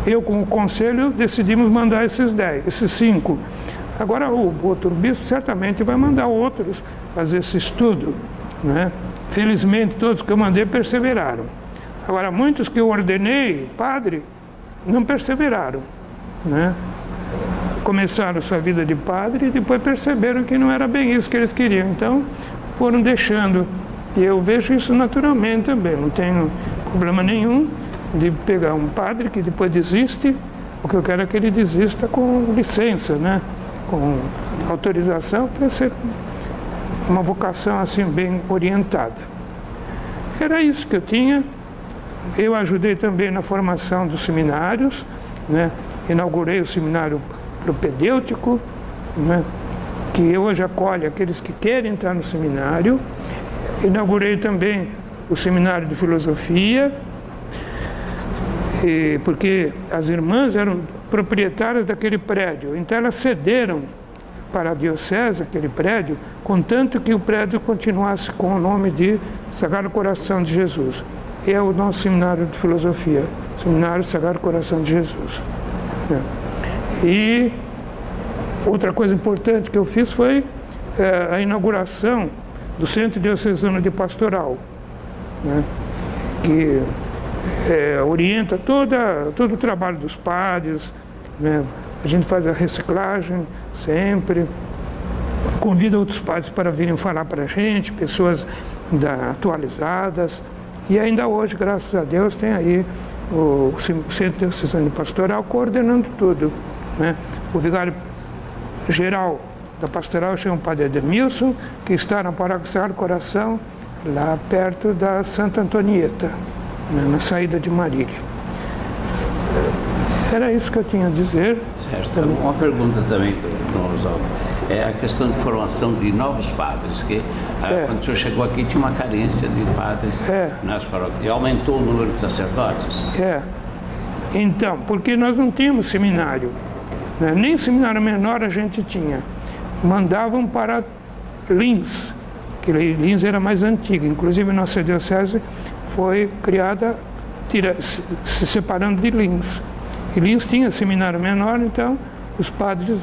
eu com o conselho decidimos mandar esses 5. Agora o outro bispo certamente vai mandar outros fazer esse estudo, né? Felizmente todos que eu mandei perseveraram. Agora muitos que eu ordenei, padre, não perseveraram, né? Começaram sua vida de padre e depois perceberam que não era bem isso que eles queriam. Então foram deixando. E eu vejo isso naturalmente também. Não tenho problema nenhum de pegar um padre que depois desiste, O que eu quero é que ele desista com licença, né? Com autorização para ser uma vocação assim bem orientada. Era isso que eu tinha. Eu ajudei também na formação dos seminários, né? Inaugurei o seminário propedêutico, né? Que hoje acolhe aqueles que querem entrar no seminário. Inaugurei também o seminário de filosofia, porque as irmãs eram proprietárias daquele prédio, então elas cederam para a diocese aquele prédio, contanto que o prédio continuasse com o nome de Sagrado Coração de Jesus. É o nosso seminário de filosofia, Seminário Sagrado Coração de Jesus. E outra coisa importante que eu fiz foi a inauguração do Centro Diocesano de Pastoral, né? Que orienta todo o trabalho dos padres, né? A gente faz a reciclagem sempre, convida outros padres para virem falar para a gente, pessoas atualizadas, e ainda hoje, graças a Deus, tem aí o Centro Diocesano de Pastoral coordenando tudo, né? O vigário-geral da pastoral chama o padre Edmilson, que está na paróquia Sagrado Coração, lá perto da Santa Antonieta, né, na saída de Marília. Era isso que eu tinha a dizer. Certo. Também. Uma pergunta também, Dom Oswaldo. É a questão de formação de novos padres, que quando o senhor chegou aqui tinha uma carência de padres nas paróquias. E aumentou o número de sacerdotes? Então, porque nós não tínhamos seminário, né? Nem seminário menor a gente tinha. Mandavam para Lins, que Lins era mais antiga. Inclusive, nossa diocese foi criada se separando de Lins. E Lins tinha seminário menor, então os padres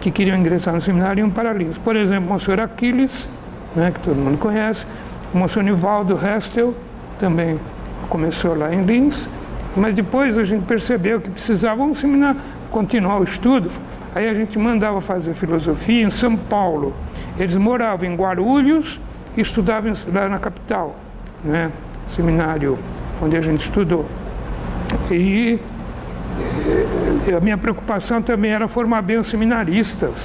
que queriam ingressar no seminário iam para Lins. Por exemplo, o Monsenhor Aquiles, né, que todo mundo conhece, o Monsenhor Nivaldo Restel também começou lá em Lins, mas depois a gente percebeu que precisava um seminário, continuar o estudo. Aí a gente mandava fazer filosofia em São Paulo. Eles moravam em Guarulhos e estudavam lá na capital, né? Seminário onde a gente estudou. E a minha preocupação também era formar bem os seminaristas.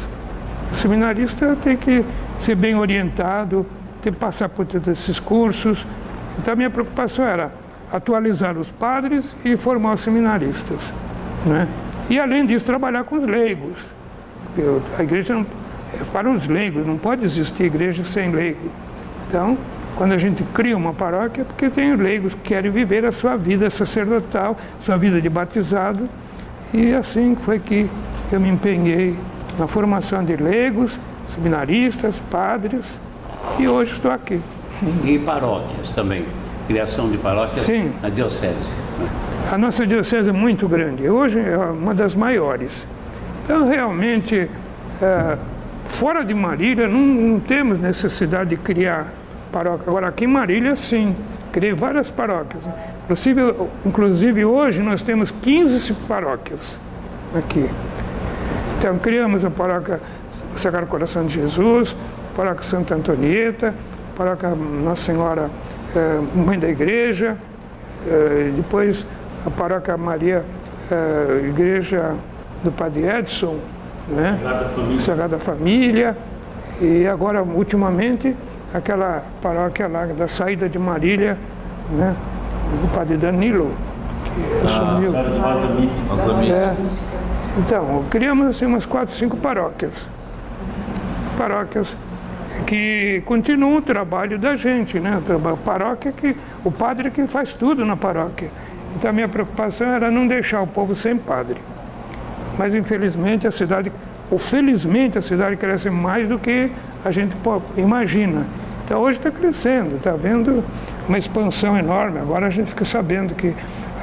O seminarista tem que ser bem orientado, tem que passar por todos esses cursos. Então a minha preocupação era atualizar os padres e formar os seminaristas, né? E além disso trabalhar com os leigos. A igreja não, para os leigos, não pode existir igreja sem leigo. Então, quando a gente cria uma paróquia, é porque tem leigos que querem viver a sua vida sacerdotal, sua vida de batizado. E assim foi que eu me empenhei na formação de leigos, seminaristas, padres, e hoje estou aqui. E paróquias também, criação de paróquias. Sim. Na diocese. A nossa diocese é muito grande, hoje é uma das maiores. Então, realmente, fora de Marília, não temos necessidade de criar paróquia. Agora, aqui em Marília, sim, criei várias paróquias. Inclusive, hoje nós temos 15 paróquias aqui. Então, criamos a paróquia Sagrado Coração de Jesus, a paróquia Santa Antonieta, a paróquia Nossa Senhora Mãe da Igreja, depois a paróquia Maria, Igreja do Padre Edson, né? Sagrada Família, e agora, ultimamente, aquela paróquia lá da saída de Marília, né? Do Padre Danilo, que assumiu. Então, criamos assim, umas 4, 5 paróquias. Paróquias que continuam o trabalho da gente, né? A paróquia o padre que faz tudo na paróquia. Então a minha preocupação era não deixar o povo sem padre. Mas infelizmente a cidade, ou felizmente a cidade cresce mais do que a gente imagina. Então hoje está crescendo, está havendo uma expansão enorme. Agora a gente fica sabendo que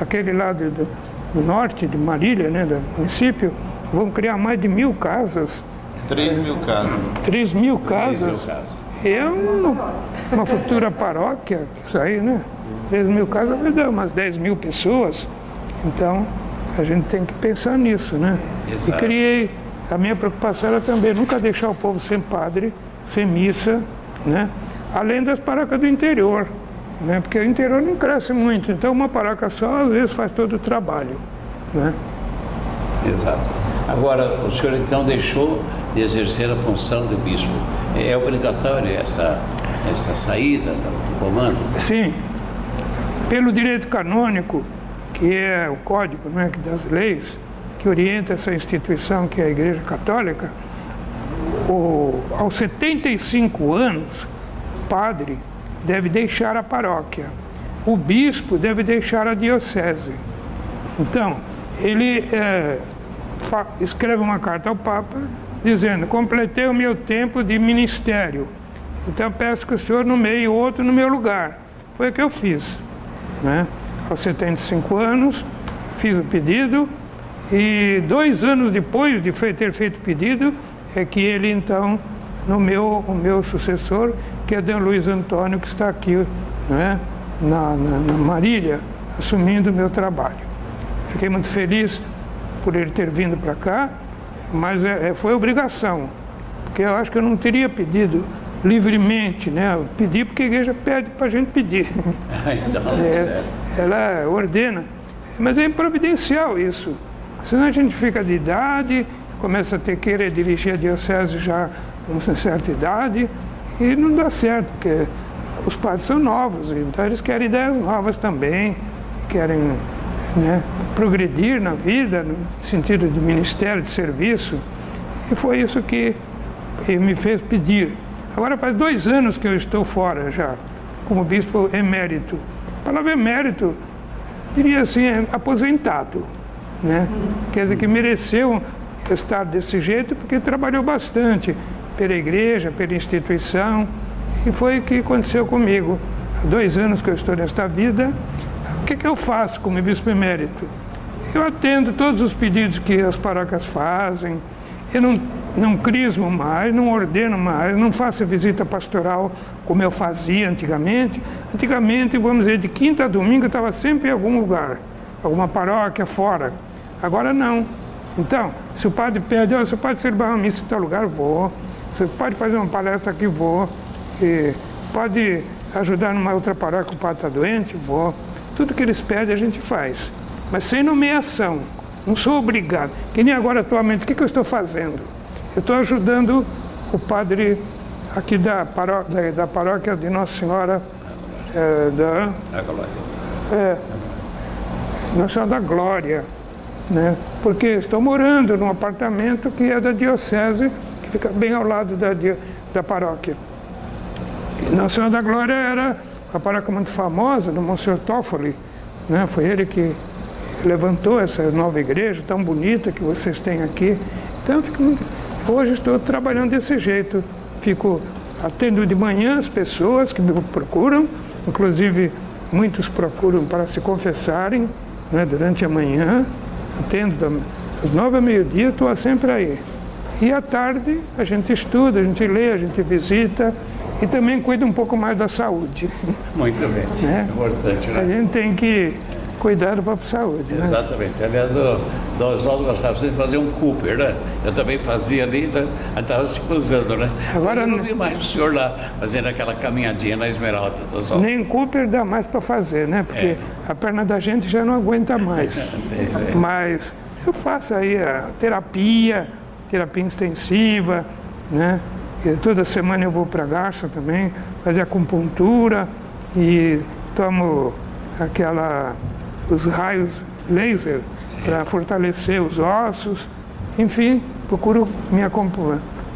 aquele lado do norte de Marília, né, do município, vão criar mais de 1.000 casas. 3.000 casas. 3.000 casas. É uma futura paróquia, isso aí, né? 3.000 casas vai dar umas 10.000 pessoas. Então, a gente tem que pensar nisso, né? Exato. E criei, a minha preocupação era também nunca deixar o povo sem padre, sem missa, né? Além das paróquias do interior, né? Porque o interior não cresce muito, então uma paróquia só às vezes faz todo o trabalho, né? Exato. Agora, o senhor então deixou de exercer a função de bispo. É obrigatória essa saída do comando? Sim. Pelo direito canônico, que é o código, não é, das leis, que orienta essa instituição que é a Igreja Católica, aos 75 anos, o padre deve deixar a paróquia. O bispo deve deixar a diocese. Então, ele escreve uma carta ao Papa dizendo: completei o meu tempo de ministério, então peço que o senhor nomeie outro no meu lugar. Foi o que eu fiz, né? Aos 75 anos, fiz o pedido e 2 anos depois de ter feito o pedido, é que ele então nomeou o meu sucessor, que é D. Luiz Antônio, que está aqui, né, na Marília, assumindo o meu trabalho. Fiquei muito feliz por ele ter vindo para cá, mas foi obrigação, porque eu acho que eu não teria pedido livremente, né? Eu pedi porque a igreja pede para a gente pedir. Então, ela ordena, mas é improvidencial isso. Senão a gente fica de idade, começa a querer dirigir a diocese já com uma certa idade, e não dá certo, porque os padres são novos, então eles querem ideias novas também, querem, né, progredir na vida, no sentido de ministério, de serviço, e foi isso que me fez pedir. Agora faz 2 anos que eu estou fora já, como bispo emérito. A palavra emérito, diria assim, é aposentado, né? Quer dizer que mereceu estar desse jeito porque trabalhou bastante pela igreja, pela instituição, e foi o que aconteceu comigo. Há 2 anos que eu estou nesta vida. O que eu faço como bispo emérito? Eu atendo todos os pedidos que as paróquias fazem, eu não crismo mais, não ordeno mais, não faço visita pastoral como eu fazia antigamente. Antigamente, vamos dizer, de quinta a domingo eu estava sempre em algum lugar, alguma paróquia fora. Agora não. Então, se o padre pede, você pode celebrar uma missa em tal lugar, vou. Você pode fazer uma palestra aqui, vou. E pode ajudar numa outra paróquia, o padre está doente, vou. Tudo que eles pedem a gente faz, mas sem nomeação. Não sou obrigado. Que nem agora atualmente, o que eu estou fazendo? Eu estou ajudando o padre aqui da paróquia de Nossa Senhora Nossa Senhora da Glória, né? Porque estou morando num apartamento que é da diocese, que fica bem ao lado da paróquia. E Nossa Senhora da Glória era uma paróquia muito famosa, do Monsenhor Toffoli, né? Foi ele que levantou essa nova igreja tão bonita que vocês têm aqui. Então, hoje estou trabalhando desse jeito. Atendo de manhã as pessoas que me procuram, inclusive muitos procuram para se confessarem, né, durante a manhã. Atendo às 9 ao meio-dia, estou sempre aí. E à tarde a gente estuda, a gente lê, a gente visita e também cuida um pouco mais da saúde. Muito bem, né? Importante, né? A gente tem que cuidar da própria saúde. Exatamente. Né? Aliás, o Dom Oswaldo gostava de fazer um Cooper, né? Eu também fazia ali, estava se cruzando, né? Agora eu não vi mais o senhor lá fazendo aquela caminhadinha na Esmeralda. Nem Cooper dá mais para fazer, né? Porque a perna da gente já não aguenta mais. Sim. Mas eu faço aí a terapia intensiva, né? E toda semana eu vou para Garça também, fazer acupuntura e tomo os raios laser para fortalecer os ossos. Enfim, procuro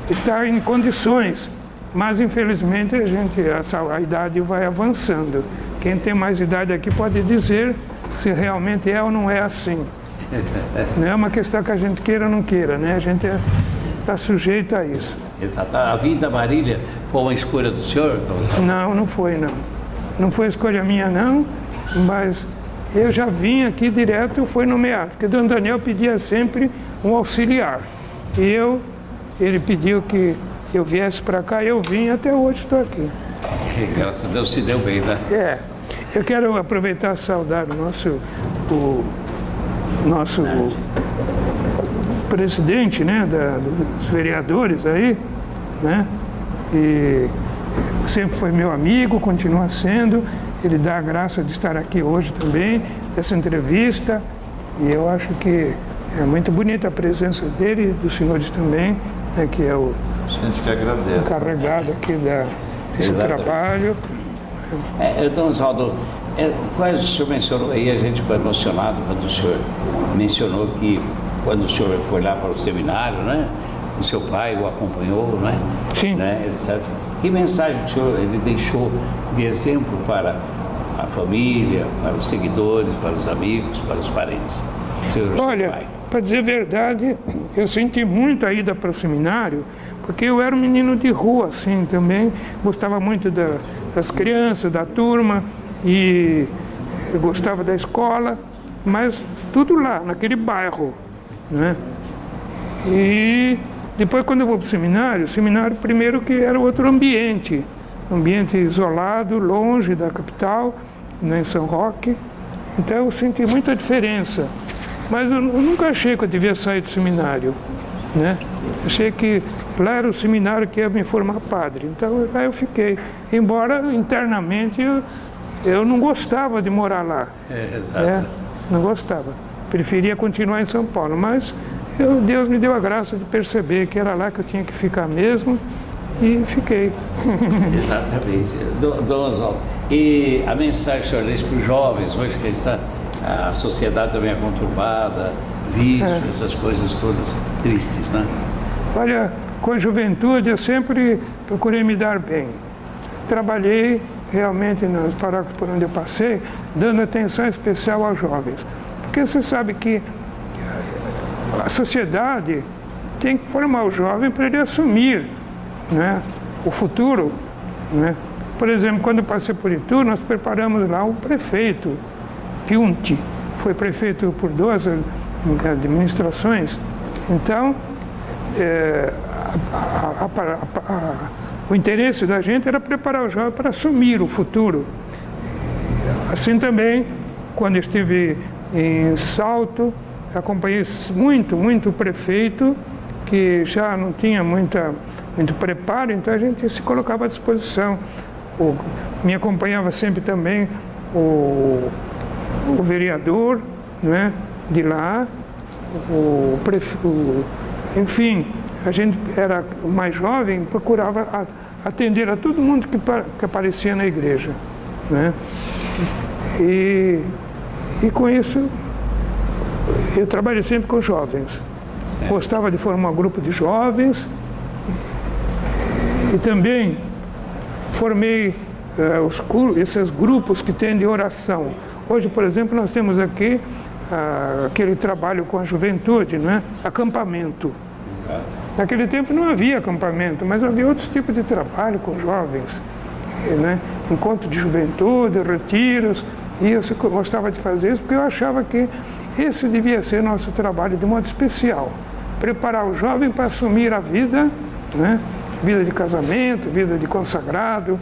estar em condições, mas infelizmente a idade vai avançando. Quem tem mais idade aqui pode dizer se realmente é ou não é assim. Não é uma questão que a gente queira ou não queira, né? A gente está sujeito a isso. Exato. A vinda a Marília foi uma escolha do senhor? Não foi não. Não foi escolha minha não, mas eu já vim aqui direto, fui nomeado, porque Dom Daniel pedia sempre um auxiliar. E ele pediu que eu viesse para cá e eu vim e até hoje estou aqui. Graças a Deus se deu bem, né? Eu quero aproveitar e saudar o nosso presidente, né, dos vereadores aí, né? E sempre foi meu amigo, continua sendo. Ele dá a graça de estar aqui hoje também, essa entrevista, e eu acho que É muito bonita a presença dele e dos senhores também, né, que é o A gente que agradece. encarregado aqui desse trabalho. Dom Oswaldo, quase o senhor mencionou aí, a gente ficou emocionado quando o senhor mencionou que quando o senhor foi lá para o seminário, né, o seu pai o acompanhou, né? Sim. Né, etc. Que mensagem o senhor ele deixou de exemplo para a família, para os seguidores, para os amigos, para os parentes? Olha, para dizer a verdade, eu senti muito a ida para o seminário, porque eu era um menino de rua, assim, também. Gostava muito das crianças, da turma, e eu gostava da escola, mas tudo lá, naquele bairro, né? E depois, quando eu vou para o seminário primeiro que era outro ambiente isolado, longe da capital, né, em São Roque. Então eu senti muita diferença. Mas eu nunca achei que eu devia sair do seminário, né? Achei que lá era o seminário que ia me formar padre. Então lá eu fiquei. Embora internamente eu não gostava de morar lá. Exato. Não gostava. Preferia continuar em São Paulo. Mas Deus me deu a graça de perceber que era lá que eu tinha que ficar mesmo. E fiquei. Exatamente. Dom Oswaldo, e a mensagem que o senhor deixa para os jovens, hoje que a sociedade também é conturbada, vício, essas coisas todas tristes, né? Olha, com a juventude eu sempre procurei me dar bem. Trabalhei realmente nas paróquias por onde eu passei, dando atenção especial aos jovens. Porque você sabe que a sociedade tem que formar o jovem para ele assumir, né, o futuro, né? Por exemplo, quando eu passei por Itu, nós preparamos lá um prefeito, Piunti, foi prefeito por 2 administrações. Então, o interesse da gente era preparar o jovem para assumir o futuro. Assim também, quando eu estive em Salto, acompanhei muito o prefeito, que já não tinha muito preparo, então a gente se colocava à disposição. Me acompanhava sempre também o vereador, né, de lá, enfim, a gente era mais jovem, procurava atender a todo mundo que aparecia na igreja, né? E com isso eu trabalhei sempre com jovens. Certo. Gostava de formar um grupo de jovens e também formei esses grupos que têm de oração. Hoje, por exemplo, nós temos aqui aquele trabalho com a juventude, né? Acampamento. Exato. Naquele tempo não havia acampamento, mas havia outros tipos de trabalho com jovens, né? Encontro de juventude, retiros, e eu gostava de fazer isso porque eu achava que esse devia ser nosso trabalho de modo especial. Preparar o jovem para assumir a vida, né? Vida de casamento, vida de consagrado.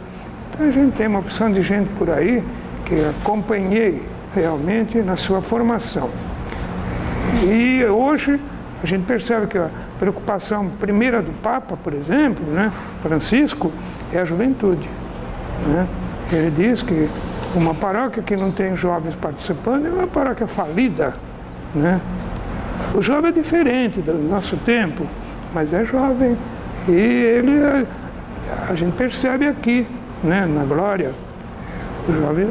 Então a gente tem uma opção de gente por aí que acompanhei realmente na sua formação. E hoje a gente percebe que a preocupação primeira do Papa, por exemplo, né, Francisco, é a juventude, né? Ele diz que uma paróquia que não tem jovens participando é uma paróquia falida, né? O jovem é diferente do nosso tempo, mas é jovem. E a gente percebe aqui, né, na Glória, o jovem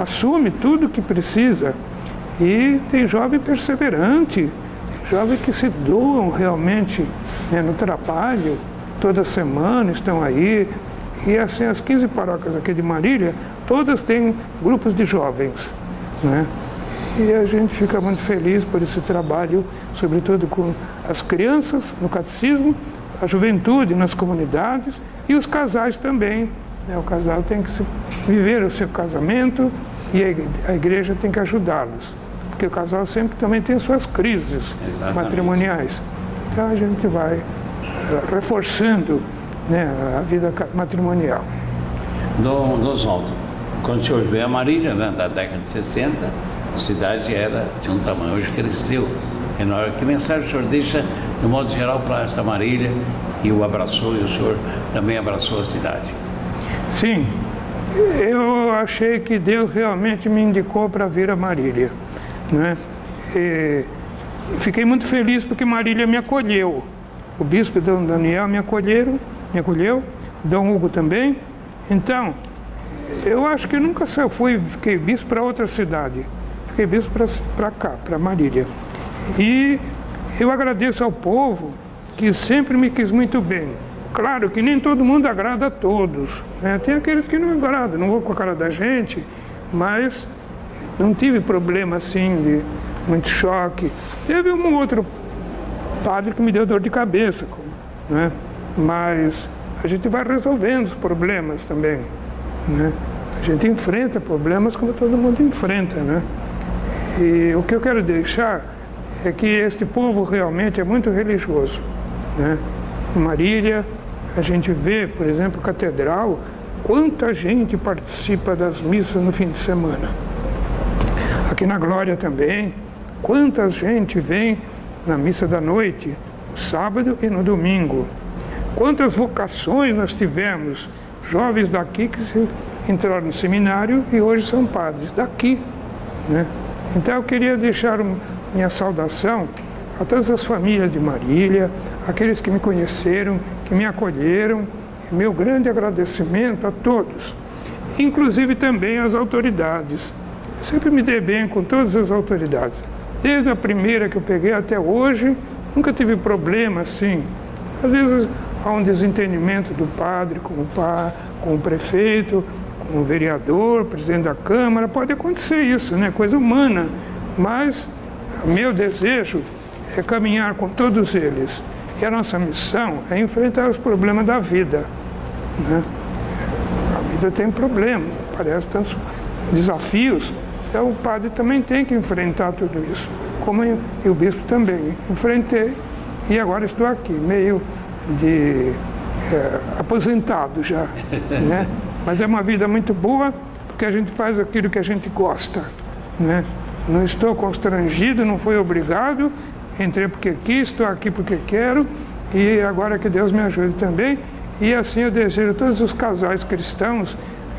assume tudo o que precisa. E tem jovem perseverante, tem jovem que se doam realmente, né, no trabalho, toda semana estão aí. E assim, as 15 paróquias aqui de Marília, todas têm grupos de jovens, né? E a gente fica muito feliz por esse trabalho, sobretudo com as crianças no catecismo, a juventude nas comunidades e os casais também, né? O casal tem que viver o seu casamento e a igreja tem que ajudá-los, porque o casal sempre também tem suas crises matrimoniais. Então a gente vai reforçando, né, a vida matrimonial. Dom Oswaldo, quando o senhor veio a Marília, né, da década de 60, a cidade era de um tamanho, hoje cresceu enorme. Que mensagem o senhor deixa, de modo geral, para essa Marília que o abraçou e o senhor também abraçou a cidade? Sim, eu achei que Deus realmente me indicou para vir a Marília, né? E fiquei muito feliz porque Marília me acolheu. O bispo Dom Daniel me acolheu, Dom Hugo também. Então, eu acho que nunca fiquei bispo para outra cidade. Fiquei bispo para cá, para Marília. E eu agradeço ao povo que sempre me quis muito bem. Claro que nem todo mundo agrada a todos, né? Tem aqueles que não agradam, não vou com a cara da gente, mas não tive problema assim de muito choque. Teve um outro padre que me deu dor de cabeça, né? Mas a gente vai resolvendo os problemas também, né? A gente enfrenta problemas como todo mundo enfrenta, né? E o que eu quero deixar é que este povo realmente é muito religioso, né? Em Marília, a gente vê, por exemplo, catedral, quanta gente participa das missas no fim de semana. Aqui na Glória também, quanta gente vem na missa da noite, no sábado e no domingo. Quantas vocações nós tivemos, jovens daqui que entraram no seminário e hoje são padres daqui, né? Então eu queria deixar minha saudação a todas as famílias de Marília, aqueles que me conheceram, que me acolheram, e meu grande agradecimento a todos, inclusive também às autoridades. Eu sempre me dei bem com todas as autoridades. Desde a primeira que eu peguei até hoje, nunca tive problema assim. Às vezes há um desentendimento do padre com o prefeito, com o vereador, presidente da Câmara, pode acontecer isso, né? Coisa humana, mas meu desejo é caminhar com todos eles. E a nossa missão é enfrentar os problemas da vida, né? A vida tem problemas, aparecem tantos desafios, então o padre também tem que enfrentar tudo isso, como e o bispo também. Enfrentei e agora estou aqui, meio de aposentado já, né? Mas é uma vida muito boa, porque a gente faz aquilo que a gente gosta, né? Não estou constrangido, não fui obrigado, entrei porque quis, estou aqui porque quero, e agora que Deus me ajude também. E assim eu desejo a todos os casais cristãos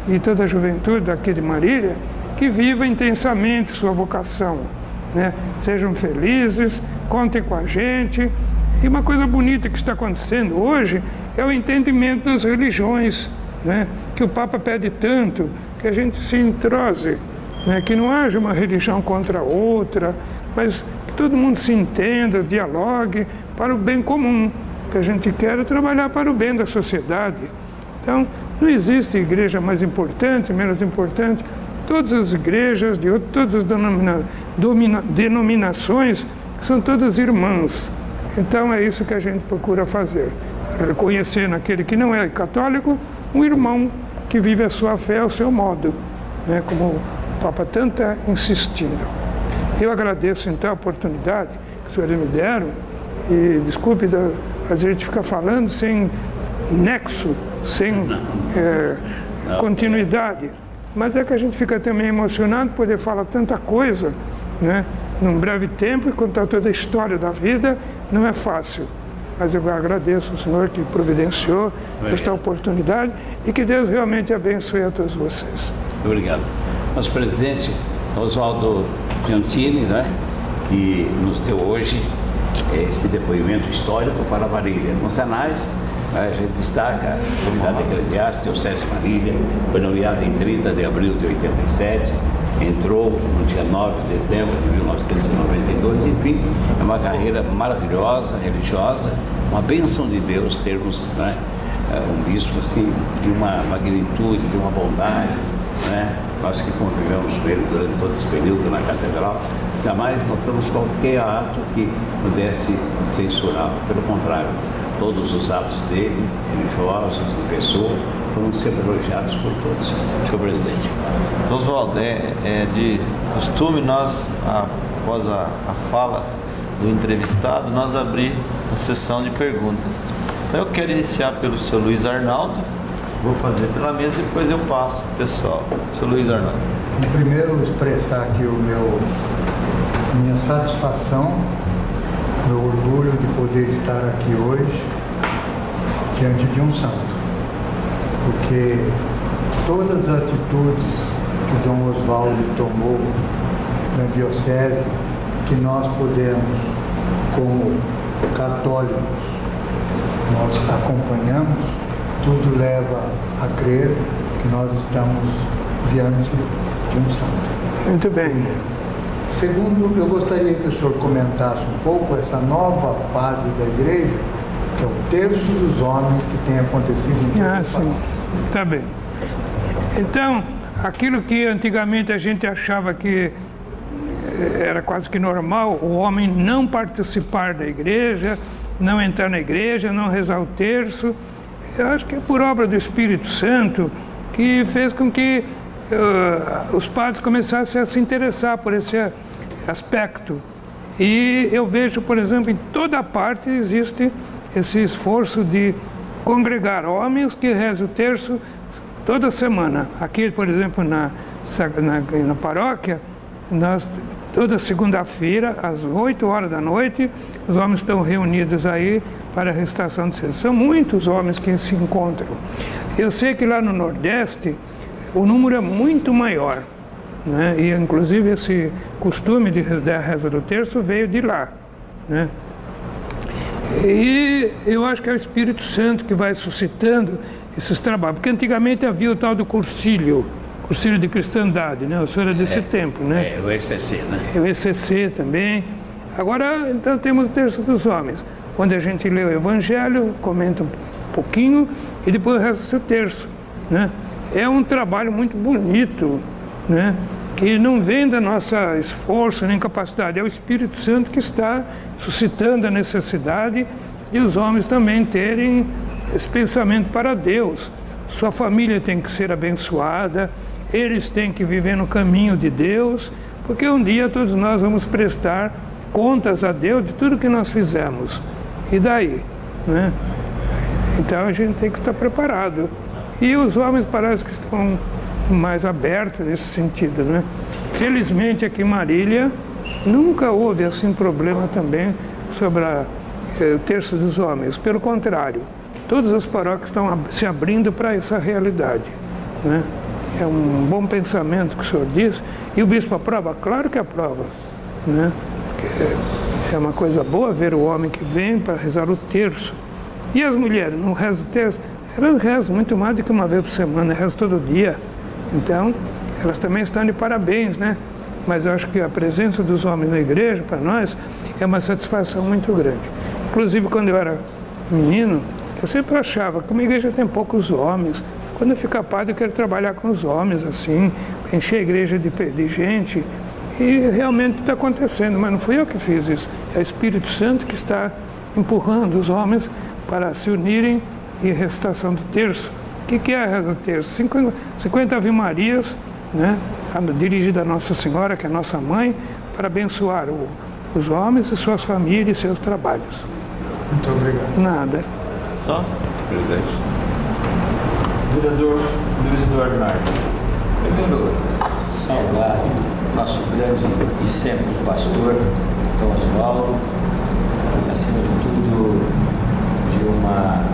e toda a juventude daqui de Marília que vivam intensamente sua vocação, né? Sejam felizes, contem com a gente. E uma coisa bonita que está acontecendo hoje é o entendimento das religiões, né? Que o Papa pede tanto, que a gente se entrose, né? Que não haja uma religião contra outra, mas que todo mundo se entenda, dialogue para o bem comum. O que a gente quer é trabalhar para o bem da sociedade. Então, não existe igreja mais importante, menos importante. Todas as igrejas, todas as denominações, são todas irmãs. Então, é isso que a gente procura fazer. Reconhecer naquele que não é católico, um irmão que vive a sua fé ao seu modo, né? Como o Papa tanto está insistindo. Eu agradeço, então, a oportunidade que os senhores me deram e desculpe a gente ficar falando sem nexo, sem continuidade, mas é que a gente fica também emocionado poder falar tanta coisa, né? Num breve tempo e contar toda a história da vida não é fácil. Mas eu agradeço ao senhor que providenciou esta oportunidade e que Deus realmente abençoe a todos vocês. Obrigado. Nosso presidente Oswaldo Piantini, né, que nos deu hoje esse depoimento histórico para Marília. Nos anais, a gente destaca a Atividade Eclesiástica, Diocese de Marília, foi nomeado em 30 de abril de 87, entrou no dia 9 de dezembro de 1992, enfim, é uma carreira maravilhosa, religiosa, uma bênção de Deus termos, né, um bispo assim, de uma magnitude, de uma bondade, né? Nós que convivemos com ele durante todo esse período na catedral, jamais notamos qualquer ato que pudesse censurá-lo. Pelo contrário, todos os atos dele, religiosos, de pessoa, foram sempre elogiados por todos. Senhor presidente. Oswaldo, é de costume nós, após a fala do entrevistado, nós abrir a sessão de perguntas. Então eu quero iniciar pelo senhor Luiz Arnaldo, vou fazer pela mesa e depois eu passo para o pessoal. Senhor Luiz Arnaldo. Primeiro expressar aqui minha satisfação, meu orgulho de poder estar aqui hoje diante de um santo, porque todas as atitudes que Dom Oswaldo tomou na diocese, que nós podemos como católicos nós acompanhamos, tudo leva a crer que nós estamos diante de um santo. Muito bem. Segundo, eu gostaria que o senhor comentasse um pouco essa nova fase da igreja, que é o terço dos homens que tem acontecido em todas as sim. paróquias. Tá bem. Então, aquilo que antigamente a gente achava que era quase que normal, o homem não participar da igreja, não entrar na igreja, não rezar o terço, eu acho que é por obra do Espírito Santo que fez com que os padres começassem a se interessar por esse aspecto. E eu vejo, por exemplo, em toda parte existe esse esforço de congregar homens que rezam o terço toda semana. Aqui, por exemplo, na paróquia, toda segunda-feira, às 8 horas da noite, os homens estão reunidos aí para a recitação do terço. São muitos homens que se encontram. Eu sei que lá no Nordeste o número é muito maior, né? E inclusive esse costume da reza do terço veio de lá, né? E eu acho que é o Espírito Santo que vai suscitando esses trabalhos, porque antigamente havia o tal do cursilho de cristandade, né? O senhor é desse tempo, né? É, o ECC, né? O ECC também. Agora, então, temos o terço dos homens, onde a gente lê o Evangelho, comenta um pouquinho e depois reza o terço, né? É um trabalho muito bonito, né? Que não vem da nossa esforço nem capacidade, é o Espírito Santo que está suscitando a necessidade de os homens também terem esse pensamento para Deus. Sua família tem que ser abençoada, eles têm que viver no caminho de Deus, porque um dia todos nós vamos prestar contas a Deus de tudo que nós fizemos. E daí, né? Então a gente tem que estar preparado. E os homens parece que estão mais abertos nesse sentido, né? Felizmente aqui em Marília nunca houve assim problema também sobre o terço dos homens. Pelo contrário, todas as paróquias estão se abrindo para essa realidade, né? É um bom pensamento que o senhor diz. E o bispo aprova? Claro que aprova, né? Porque é uma coisa boa ver o homem que vem para rezar o terço. E as mulheres não rezam o terço? Elas rezam muito mais do que uma vez por semana, rezam todo dia. Então, elas também estão de parabéns, né? Mas eu acho que a presença dos homens na igreja, para nós, é uma satisfação muito grande. Inclusive, quando eu era menino, eu sempre achava que uma igreja tem poucos homens. Quando eu ficar padre, eu quero trabalhar com os homens, assim, encher a igreja de gente. E realmente está acontecendo, mas não fui eu que fiz isso. É o Espírito Santo que está empurrando os homens para se unirem em recitação do terço. O que é a reza do terço? 50 Ave Marias, né? Dirigida a Nossa Senhora, que é a nossa mãe, para abençoar os homens e suas famílias e seus trabalhos. Muito obrigado. Nada. Só? Presente. Vereador Luiz Eduardo Nardo. Primeiro, saudar nosso grande e sempre pastor, Dom Oswaldo, acima de tudo, de uma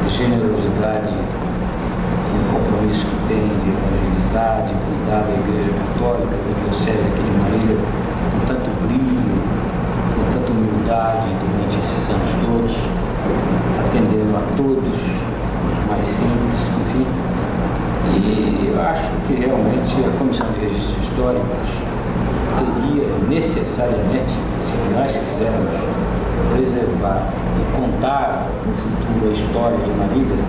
generosidade e compromisso que tem de evangelizar, de cuidar da Igreja Católica, da Diocese aqui de Marília, com tanto brilho, com tanta humildade durante esses anos todos, atendendo a todos, os mais simples, enfim. E eu acho que realmente a Comissão de Registros Históricos teria necessariamente, se nós quisermos preservar e contar no futuro a história de Marília,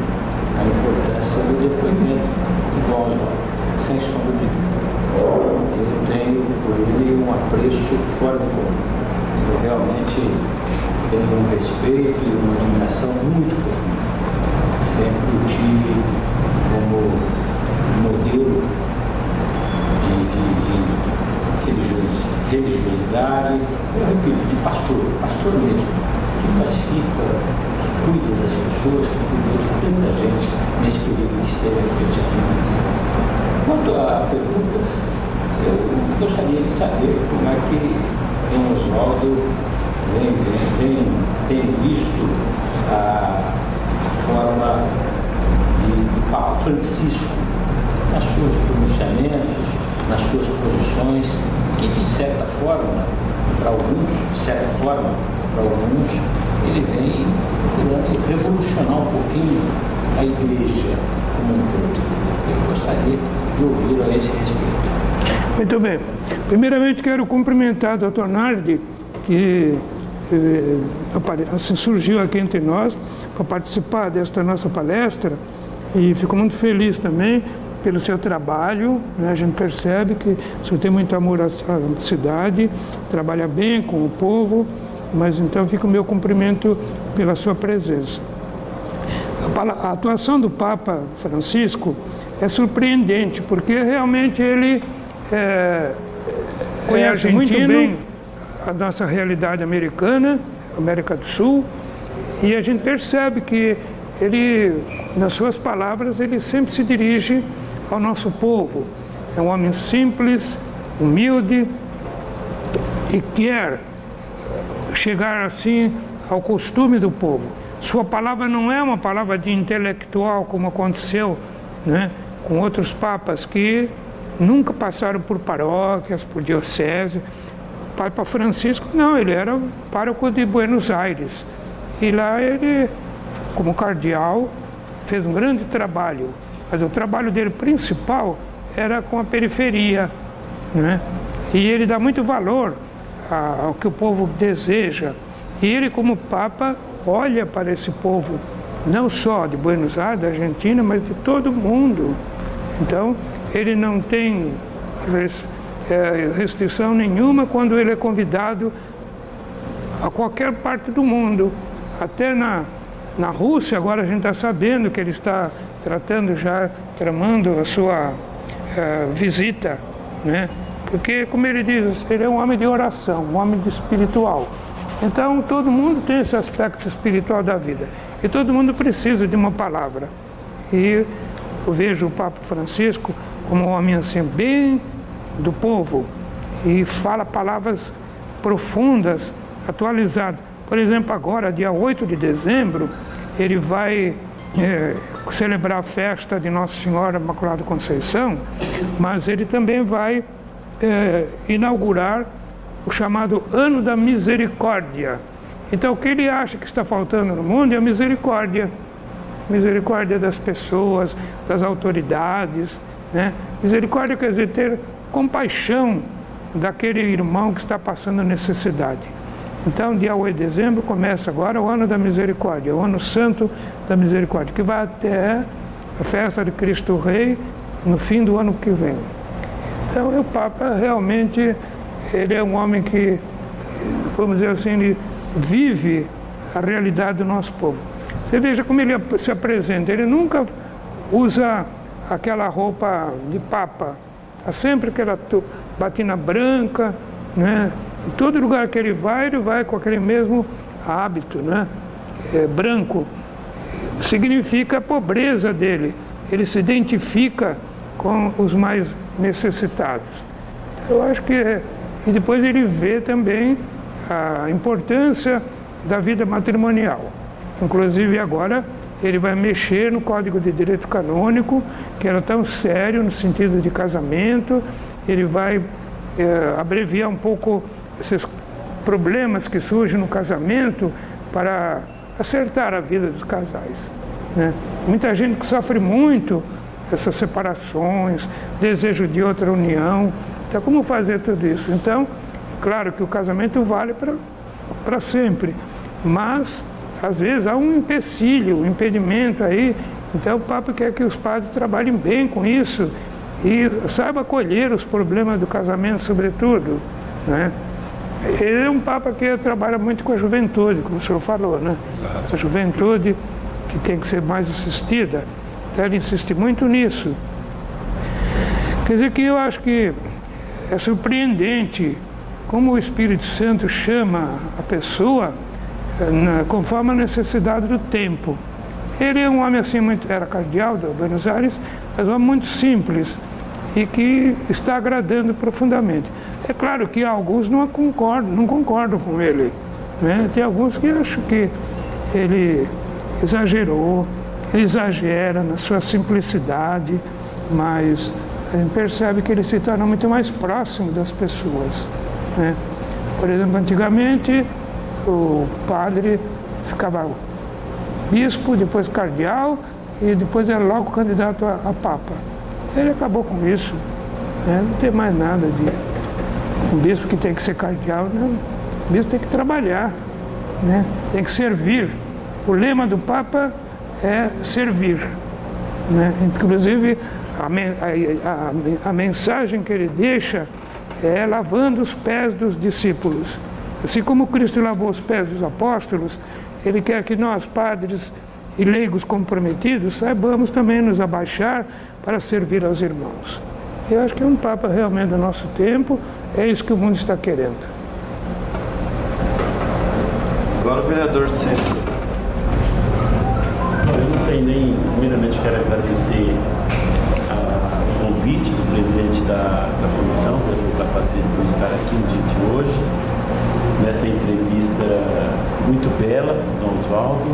a importância do depoimento do Dom Oswaldo, sem sombra de dúvida. Eu tenho por ele um apreço fora do comum. Eu realmente tenho um respeito e uma admiração muito profunda. Sempre o tive como modelo de religiosidade, eu repito, de pastor mesmo, que pacifica, que cuida das pessoas, que cuida de tanta gente nesse período que esteve à frente aqui. Quanto a perguntas, eu gostaria de saber como é que Dom Oswaldo tem visto a forma do Papa Francisco, nas suas pronunciamentos, nas suas posições, que de certa forma, para alguns, ele vem procurando revolucionar um pouquinho a igreja como um todo. Eu gostaria de ouvir a esse respeito. Muito bem. Primeiramente quero cumprimentar o Dr. Nardi, que surgiu aqui entre nós para participar desta nossa palestra, e fico muito feliz também pelo seu trabalho, né? A gente percebe que o senhor tem muito amor à cidade, trabalha bem com o povo, mas então fica o meu cumprimento pela sua presença. A atuação do Papa Francisco é surpreendente, porque realmente ele conhece muito bem a nossa realidade americana, América do Sul, e a gente percebe que ele, nas suas palavras, ele sempre se dirige ao nosso povo. É um homem simples, humilde e quer chegar assim ao costume do povo. Sua palavra não é uma palavra de intelectual, como aconteceu, né, com outros papas que nunca passaram por paróquias, por diocese. O Papa Francisco, não, ele era pároco de Buenos Aires. E lá ele, como cardeal, fez um grande trabalho. Mas o trabalho dele principal era com a periferia, né? E ele dá muito valor ao que o povo deseja. E ele, como Papa, olha para esse povo, não só de Buenos Aires, da Argentina, mas de todo o mundo. Então, ele não tem restrição nenhuma quando ele é convidado a qualquer parte do mundo. Até na Rússia, agora a gente está sabendo que ele está tramando a sua visita, né? Porque, como ele diz, ele é um homem de oração, um homem de espiritual. Então, todo mundo tem esse aspecto espiritual da vida. E todo mundo precisa de uma palavra. E eu vejo o Papa Francisco como um homem assim, bem do povo. E fala palavras profundas, atualizadas. Por exemplo, agora, dia 8 de dezembro, ele vai celebrar a festa de Nossa Senhora Imaculada Conceição, mas ele também vai inaugurar o chamado Ano da Misericórdia. Então, o que ele acha que está faltando no mundo é a misericórdia. Misericórdia das pessoas, das autoridades, né? Misericórdia quer dizer ter compaixão daquele irmão que está passando necessidade. Então, dia 8 de dezembro, começa agora o Ano da Misericórdia, o Ano Santo da Misericórdia, que vai até a festa de Cristo Rei no fim do ano que vem. Então, o Papa realmente, ele é um homem que, vamos dizer assim, ele vive a realidade do nosso povo. Você veja como ele se apresenta, ele nunca usa aquela roupa de Papa, está sempre aquela batina branca, né? Em todo lugar que ele vai com aquele mesmo hábito, né? Branco. Significa a pobreza dele. Ele se identifica com os mais necessitados. Eu acho que... E depois ele vê também a importância da vida matrimonial. Inclusive agora ele vai mexer no Código de Direito Canônico, que era tão sério no sentido de casamento. Ele vai abreviar um pouco esses problemas que surgem no casamento para acertar a vida dos casais, né? Muita gente que sofre muito essas separações, desejo de outra união. Então, como fazer tudo isso? Então, claro que o casamento vale para sempre, mas às vezes há um empecilho, um impedimento aí. Então, o Papa quer que os padres trabalhem bem com isso e saibam acolher os problemas do casamento, sobretudo, né? Ele é um Papa que trabalha muito com a juventude, como o senhor falou, né? A juventude que tem que ser mais assistida. Então, ele insiste muito nisso. Quer dizer que eu acho que é surpreendente como o Espírito Santo chama a pessoa conforme a necessidade do tempo. Ele é um homem assim, era cardeal de Buenos Aires, mas um homem muito simples e que está agradando profundamente. É claro que alguns não concordam com ele, né? Tem alguns que acham que ele exagerou, ele exagera na sua simplicidade, mas a gente percebe que ele se torna muito mais próximo das pessoas, né? Por exemplo, antigamente o padre ficava bispo, depois cardeal e depois era logo candidato a papa. Ele acabou com isso, né? Não tem mais nada de um bispo que tem que ser cardeal, não. O bispo tem que trabalhar, né? Tem que servir. O lema do Papa é servir, né? Inclusive a mensagem que ele deixa é lavando os pés dos discípulos. Assim como Cristo lavou os pés dos apóstolos, ele quer que nós, padres e leigos comprometidos, saibamos também nos abaixar para servir aos irmãos. Eu acho que é um Papa realmente do nosso tempo, é isso que o mundo está querendo. Agora o vereador Cícero. Eu não tenho nem, primeiramente quero agradecer o convite do presidente da comissão, pelo capacete por estar aqui no dia de hoje, nessa entrevista muito bela do Dom Osvaldo.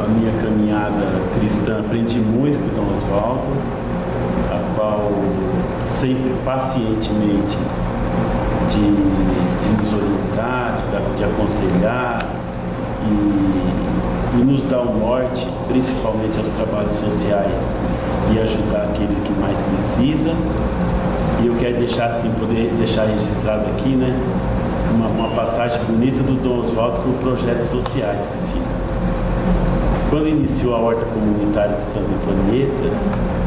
A minha caminhada cristã aprendi muito com o Dom Osvaldo, a qual sempre pacientemente de nos orientar, de aconselhar e nos dar o norte, principalmente aos trabalhos sociais e ajudar aquele que mais precisa. E eu quero deixar assim, poder deixar registrado aqui, né, uma passagem bonita do Dom Osvaldo com projetos sociais, Cristina. Quando iniciou a horta comunitária do Santa Antonieta,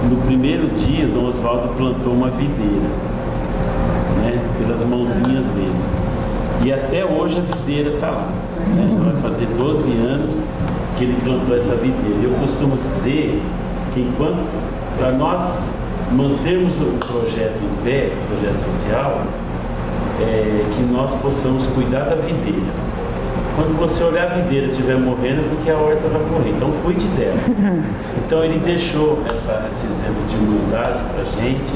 no primeiro dia, Dom Osvaldo plantou uma videira, né, pelas mãozinhas dele. E até hoje a videira está lá, né? Já vai fazer 12 anos que ele plantou essa videira. Eu costumo dizer que enquanto, para nós mantermos o projeto em pé, esse projeto social, que nós possamos cuidar da videira. Quando você olhar a videira e estiver morrendo, é porque a horta vai morrer. Então cuide dela. Então ele deixou esse exemplo de humildade para a gente,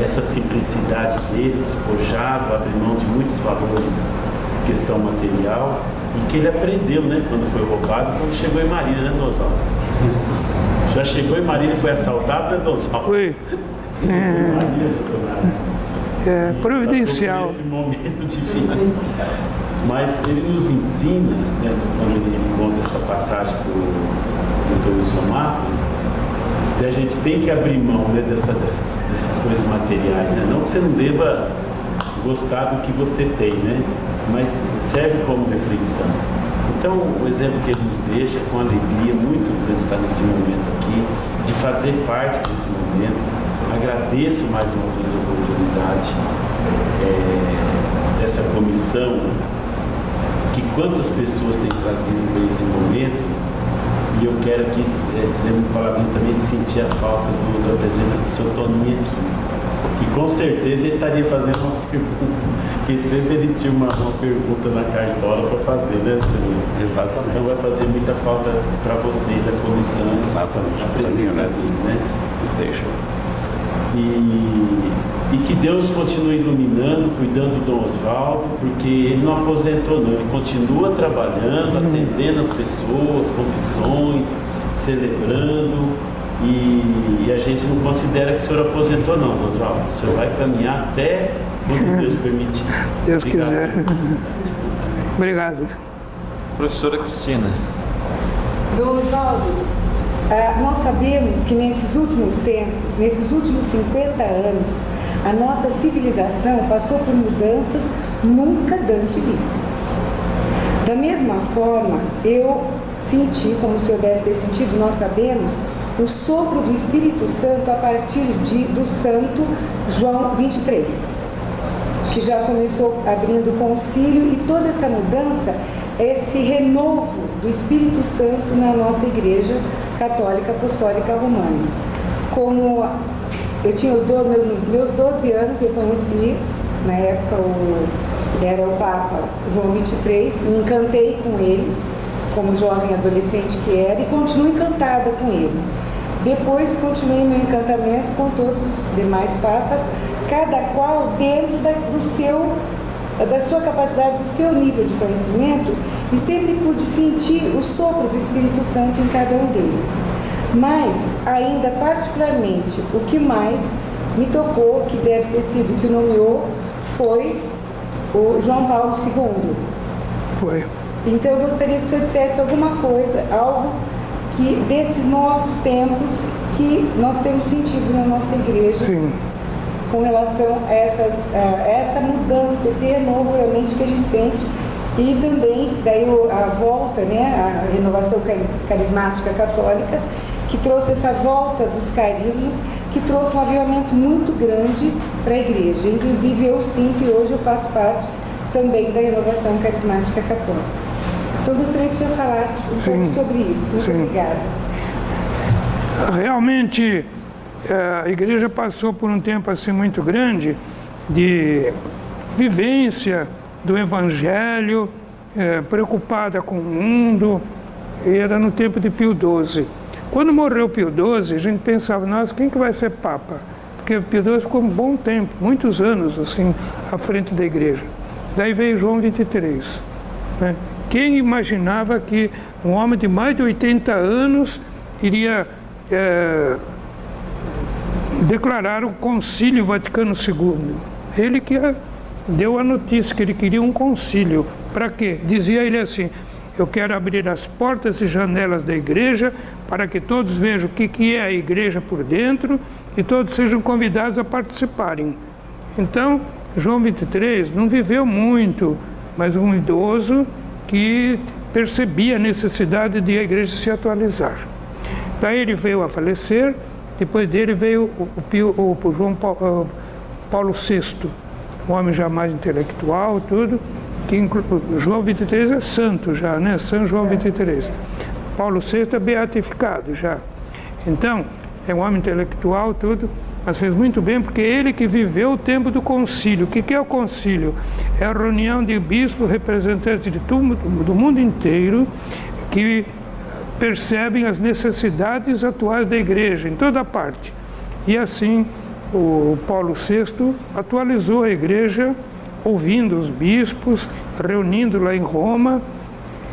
essa simplicidade dele, despojado, abrir mão de muitos valores, questão material, e que ele aprendeu, né, quando foi roubado, quando chegou em Marília, né, Dom Osvaldo? Já chegou em Marília e foi assaltado, né, Dom Osvaldo? Foi. Providencial. Nesse momento difícil. Mas ele nos ensina, né, quando ele conta essa passagem do Wilson Matos, que a gente tem que abrir mão, né, dessas coisas materiais, né? Não que você não deva gostar do que você tem, né? Mas serve como reflexão. Então, o exemplo que ele nos deixa, com alegria muito grande estar nesse momento aqui, de fazer parte desse momento. Agradeço mais uma vez a oportunidade dessa comissão, que quantas pessoas têm trazido para esse momento. E eu quero aqui dizer uma palavrinha também de sentir a falta da presença do seu Toninho aqui. Que com certeza ele estaria fazendo uma pergunta, porque sempre ele tinha uma pergunta na cartola para fazer, né, senhor? Exatamente. Então vai fazer muita falta para vocês da comissão. Exatamente. A presença dele, né? Deixa. E que Deus continue iluminando, cuidando do Dom Osvaldo, porque ele não aposentou não, ele continua trabalhando, atendendo as pessoas, confissões, celebrando, e a gente não considera que o senhor aposentou não, Dom Osvaldo. O senhor vai caminhar até quando Deus permitir. Deus Obrigado. quiser. Obrigado. Professora Cristina. Dom Osvaldo, nós sabemos que nesses últimos tempos, nesses últimos 50 anos, a nossa civilização passou por mudanças nunca antes vistas. Da mesma forma, eu senti, como o senhor deve ter sentido, nós sabemos, o sopro do Espírito Santo a partir do Santo João 23, que já começou abrindo o concílio, e toda essa mudança, esse renovo do Espírito Santo na nossa Igreja Católica Apostólica Romana. Como eu tinha meus 12 anos, eu conheci, na época era o Papa João 23, me encantei com ele, como jovem adolescente que era, e continuo encantada com ele. Depois continuei meu encantamento com todos os demais papas, cada qual dentro da sua capacidade, do seu nível de conhecimento, e sempre pude sentir o sopro do Espírito Santo em cada um deles. Mas, ainda particularmente, o que mais me tocou, que deve ter sido que o nomeou, foi o João Paulo II. Foi. Então eu gostaria que o senhor dissesse alguma coisa, algo que desses novos tempos que nós temos sentido na nossa igreja. Sim. Com relação a essa mudança, esse renovo realmente que a gente sente, e também daí a volta, né, a renovação carismática católica, que trouxe essa volta dos carismas, que trouxe um avivamento muito grande para a igreja. Inclusive eu sinto, e hoje eu faço parte também da renovação carismática católica. Então eu gostaria que o senhor falasse um pouco sobre isso. Muito obrigada. Realmente, a igreja passou por um tempo assim muito grande de vivência do evangelho, preocupada com o mundo, e era no tempo de Pio XII. Quando morreu Pio XII, a gente pensava, nossa, quem que vai ser Papa? Porque Pio XII ficou um bom tempo, muitos anos assim, à frente da igreja. Daí veio João XXIII. Né? Quem imaginava que um homem de mais de 80 anos iria declarar o Concílio Vaticano II? Ele que deu a notícia que ele queria um concílio. Para quê? Dizia ele assim, eu quero abrir as portas e janelas da igreja para que todos vejam o que é a igreja por dentro e todos sejam convidados a participarem. Então, João XXIII não viveu muito, mas um idoso que percebia a necessidade de a igreja se atualizar. Daí ele veio a falecer, depois dele veio o João Paulo VI, um homem já mais intelectual, tudo, que João XXIII é santo já, né? São João XXIII. Paulo VI é beatificado já. Então, é um homem intelectual, tudo, mas fez muito bem porque ele que viveu o tempo do concílio. O que é o concílio? É a reunião de bispos representantes do mundo inteiro que percebem as necessidades atuais da igreja, em toda parte. E assim, o Paulo VI atualizou a igreja, ouvindo os bispos, reunindo lá em Roma.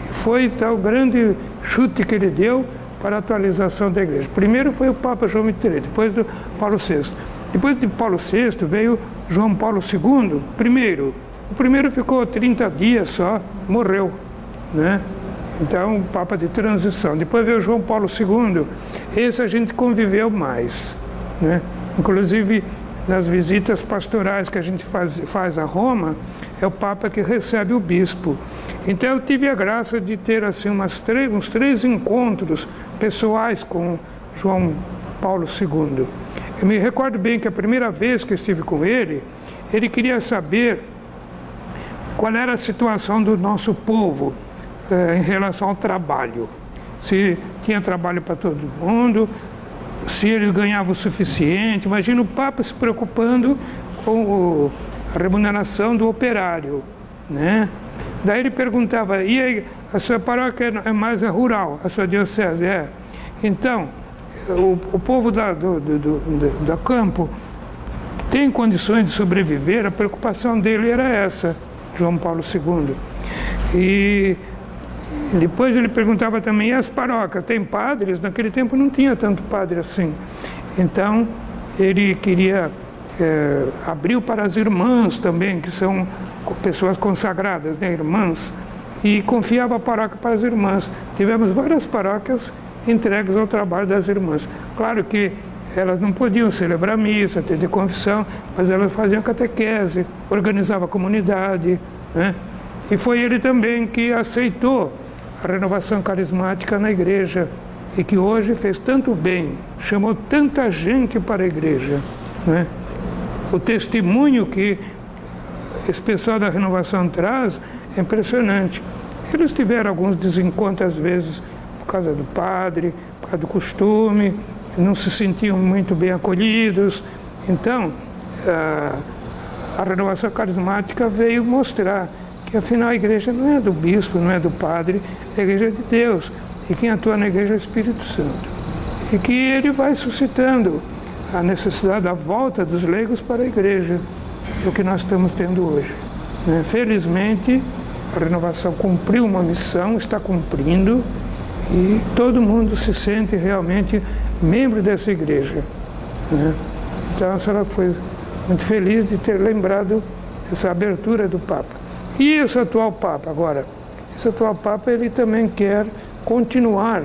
Foi então o grande chute que ele deu para a atualização da igreja. Primeiro foi o Papa João XXIII, depois do Paulo VI. Depois de Paulo VI veio João Paulo II, primeiro. O primeiro ficou 30 dias só, morreu, né? Então, Papa de transição. Depois veio João Paulo II, esse a gente conviveu mais, né? Inclusive, nas visitas pastorais que a gente faz a Roma, é o Papa que recebe o bispo. Então eu tive a graça de ter assim uns três encontros pessoais com João Paulo II. Eu me recordo bem que a primeira vez que eu estive com ele queria saber qual era a situação do nosso povo em relação ao trabalho. Se tinha trabalho para todo mundo, se ele ganhava o suficiente. Imagina o Papa se preocupando com a remuneração do operário, né? Daí ele perguntava, e aí, a sua paróquia é mais rural, a sua diocese? É. Então, o povo do campo tem condições de sobreviver? A preocupação dele era essa, João Paulo II. E depois ele perguntava também, e as paróquias, tem padres? Naquele tempo não tinha tanto padre assim. Então, ele queria abriu para as irmãs também, que são pessoas consagradas, né, irmãs, e confiava a paróquia para as irmãs. Tivemos várias paróquias entregues ao trabalho das irmãs. Claro que elas não podiam celebrar missa, ter de confissão, mas elas faziam catequese, organizavam a comunidade, né? E foi ele também que aceitou a renovação carismática na igreja e que hoje fez tanto bem, chamou tanta gente para a igreja, né? O testemunho que esse pessoal da renovação traz é impressionante. Eles tiveram alguns desencontros, às vezes, por causa do padre, por causa do costume, não se sentiam muito bem acolhidos. Então, a renovação carismática veio mostrar que, afinal, a igreja não é do bispo, não é do padre, é a igreja de Deus. E quem atua na igreja é o Espírito Santo. E que ele vai suscitando a necessidade da volta dos leigos para a igreja, é o que nós estamos tendo hoje, né? Felizmente, a renovação cumpriu uma missão, está cumprindo, e todo mundo se sente realmente membro dessa igreja, né? Então a senhora foi muito feliz de ter lembrado essa abertura do Papa. E esse atual Papa agora? Esse atual Papa, ele também quer continuar,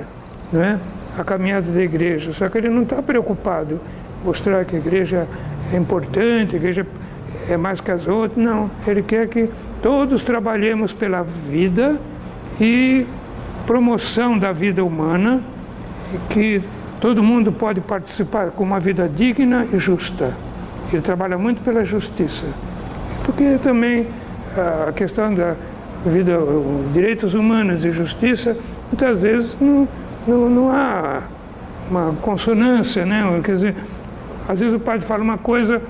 né, a caminhada da igreja, só que ele não está preocupado em mostrar que a igreja é importante, a igreja é mais que as outras, não. Ele quer que todos trabalhemos pela vida e promoção da vida humana, e que todo mundo pode participar com uma vida digna e justa. Ele trabalha muito pela justiça, porque também a questão da vida, direitos humanos e justiça, muitas vezes não há uma consonância, né? Quer dizer, às vezes o padre fala uma coisa,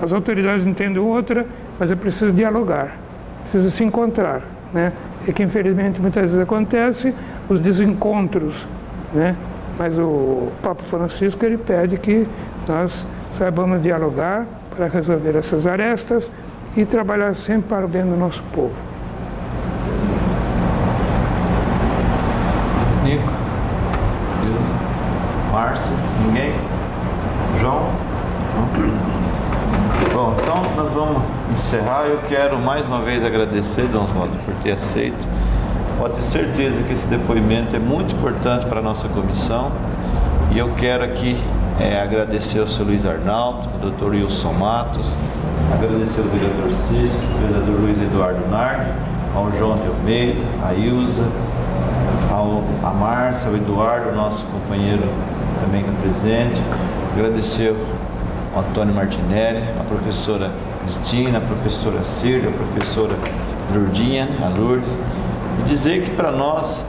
as autoridades entendem outra, mas é preciso dialogar, precisa se encontrar, né? E que infelizmente muitas vezes acontece os desencontros, né? Mas o Papa Francisco, ele pede que nós saibamos dialogar para resolver essas arestas e trabalhar sempre para o bem do nosso povo. Nico? Deus? Márcia? Ninguém? João? Não? Bom, então nós vamos encerrar. Eu quero mais uma vez agradecer, Dom Oswaldo, por ter aceito. Pode ter certeza que esse depoimento é muito importante para a nossa comissão. E eu quero aqui agradecer ao Sr. Luiz Arnaldo, ao Dr. Wilson Matos, agradecer ao vereador Cícero, ao vereador Luiz Eduardo Nardi, ao João de Almeida, a Ilza, a Márcia, ao Eduardo, nosso companheiro também que é presente. Agradecer ao Antônio Martinelli, a professora Cristina, a professora Cília, a professora Lourdinha, a Lourdes. E dizer que para nós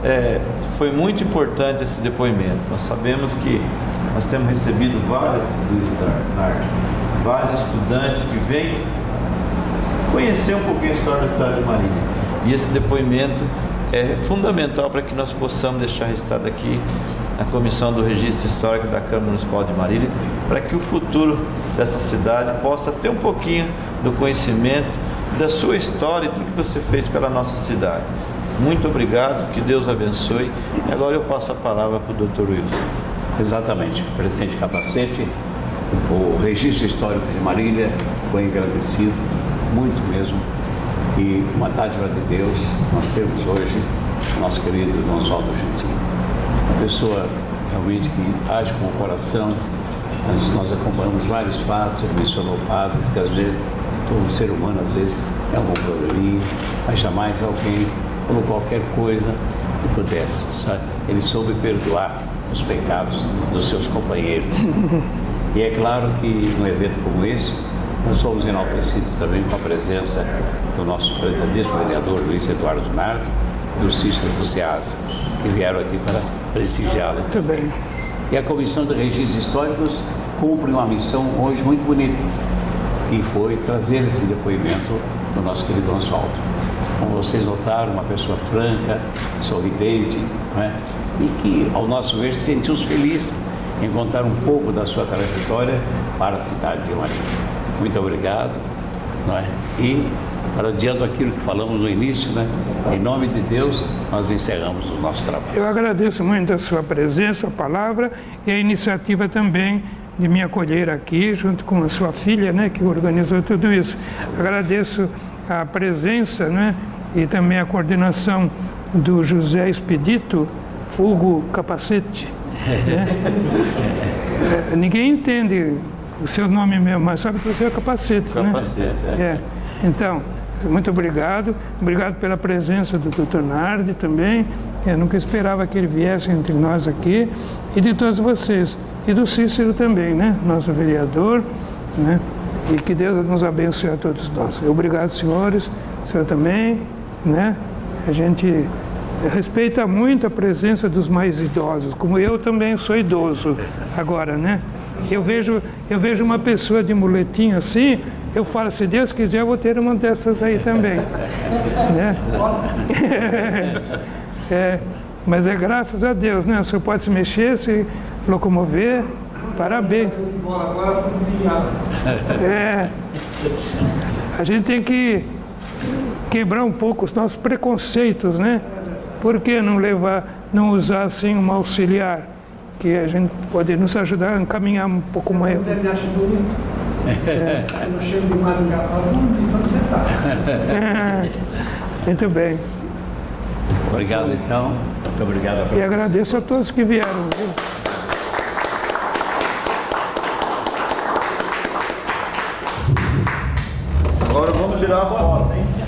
foi muito importante esse depoimento. Nós sabemos que nós temos recebido vários estudantes que vêm conhecer um pouquinho a história da cidade de Marília. E esse depoimento é fundamental para que nós possamos deixar registrado aqui na Comissão do Registro Histórico da Câmara Municipal de Marília, para que o futuro dessa cidade possa ter um pouquinho do conhecimento da sua história e tudo que você fez pela nossa cidade. Muito obrigado, que Deus abençoe. E agora eu passo a palavra para o Dr. Wilson. Exatamente, presidente Capacete, o Registro Histórico de Marília foi agradecido, muito mesmo, e uma dádiva de Deus nós temos hoje o nosso querido Dom Oswaldo Gentil, uma pessoa realmente que age com o coração. Nós acompanhamos vários fatos, ele mencionou padres, que às vezes todo ser humano às vezes é algum probleminha, mas jamais alguém por qualquer coisa que pudesse, sabe? Ele soube perdoar os pecados dos seus companheiros. E é claro que num evento como esse, nós somos enaltecidos também com a presença do nosso presidentíssimo vereador Luiz Eduardo Nardi e do Cícero do SEASA, que vieram aqui para prestigiá-lo. Muito bem. E a Comissão de Registros Históricos cumpre uma missão hoje muito bonita, que foi trazer esse depoimento do nosso querido Oswaldo. Como vocês notaram, uma pessoa franca, sorridente, não é? E que, ao nosso ver, se sentiu-se feliz em contar um pouco da sua trajetória para a cidade de Marília. Muito obrigado, não é? E, para adiante aquilo que falamos no início, né? Em nome de Deus, nós encerramos o nosso trabalho. Eu agradeço muito a sua presença, a palavra e a iniciativa também de me acolher aqui, junto com a sua filha, né, que organizou tudo isso. Agradeço a presença, né, e também a coordenação do José Expedito, vulgo Capacete. Né? Ninguém entende o seu nome mesmo, mas sabe que você é Capacete. Capacete, né? Então, muito obrigado. Obrigado pela presença do Dr. Nardi também. Eu nunca esperava que ele viesse entre nós aqui. E de todos vocês. E do Cícero também, né? Nosso vereador, né? E que Deus nos abençoe a todos nós. Obrigado, senhores. O senhor também, né? A gente respeita muito a presença dos mais idosos, como eu também sou idoso agora, né? Eu vejo uma pessoa de muletinho assim, eu falo, se Deus quiser, eu vou ter uma dessas aí também. Né? Mas é graças a Deus, né? O senhor pode se mexer, se locomover, parabéns. A gente tem que quebrar um pouco os nossos preconceitos, né? Por que não levar não usar assim um auxiliar, que a gente pode nos ajudar a encaminhar um pouco mais. A mulher me acha bonito. Aí eu chego de madrugada e falo, onde você está? Muito bem. Obrigado, então. Muito obrigado. E agradeço a todos que vieram. Viu? Agora vamos tirar a foto, hein?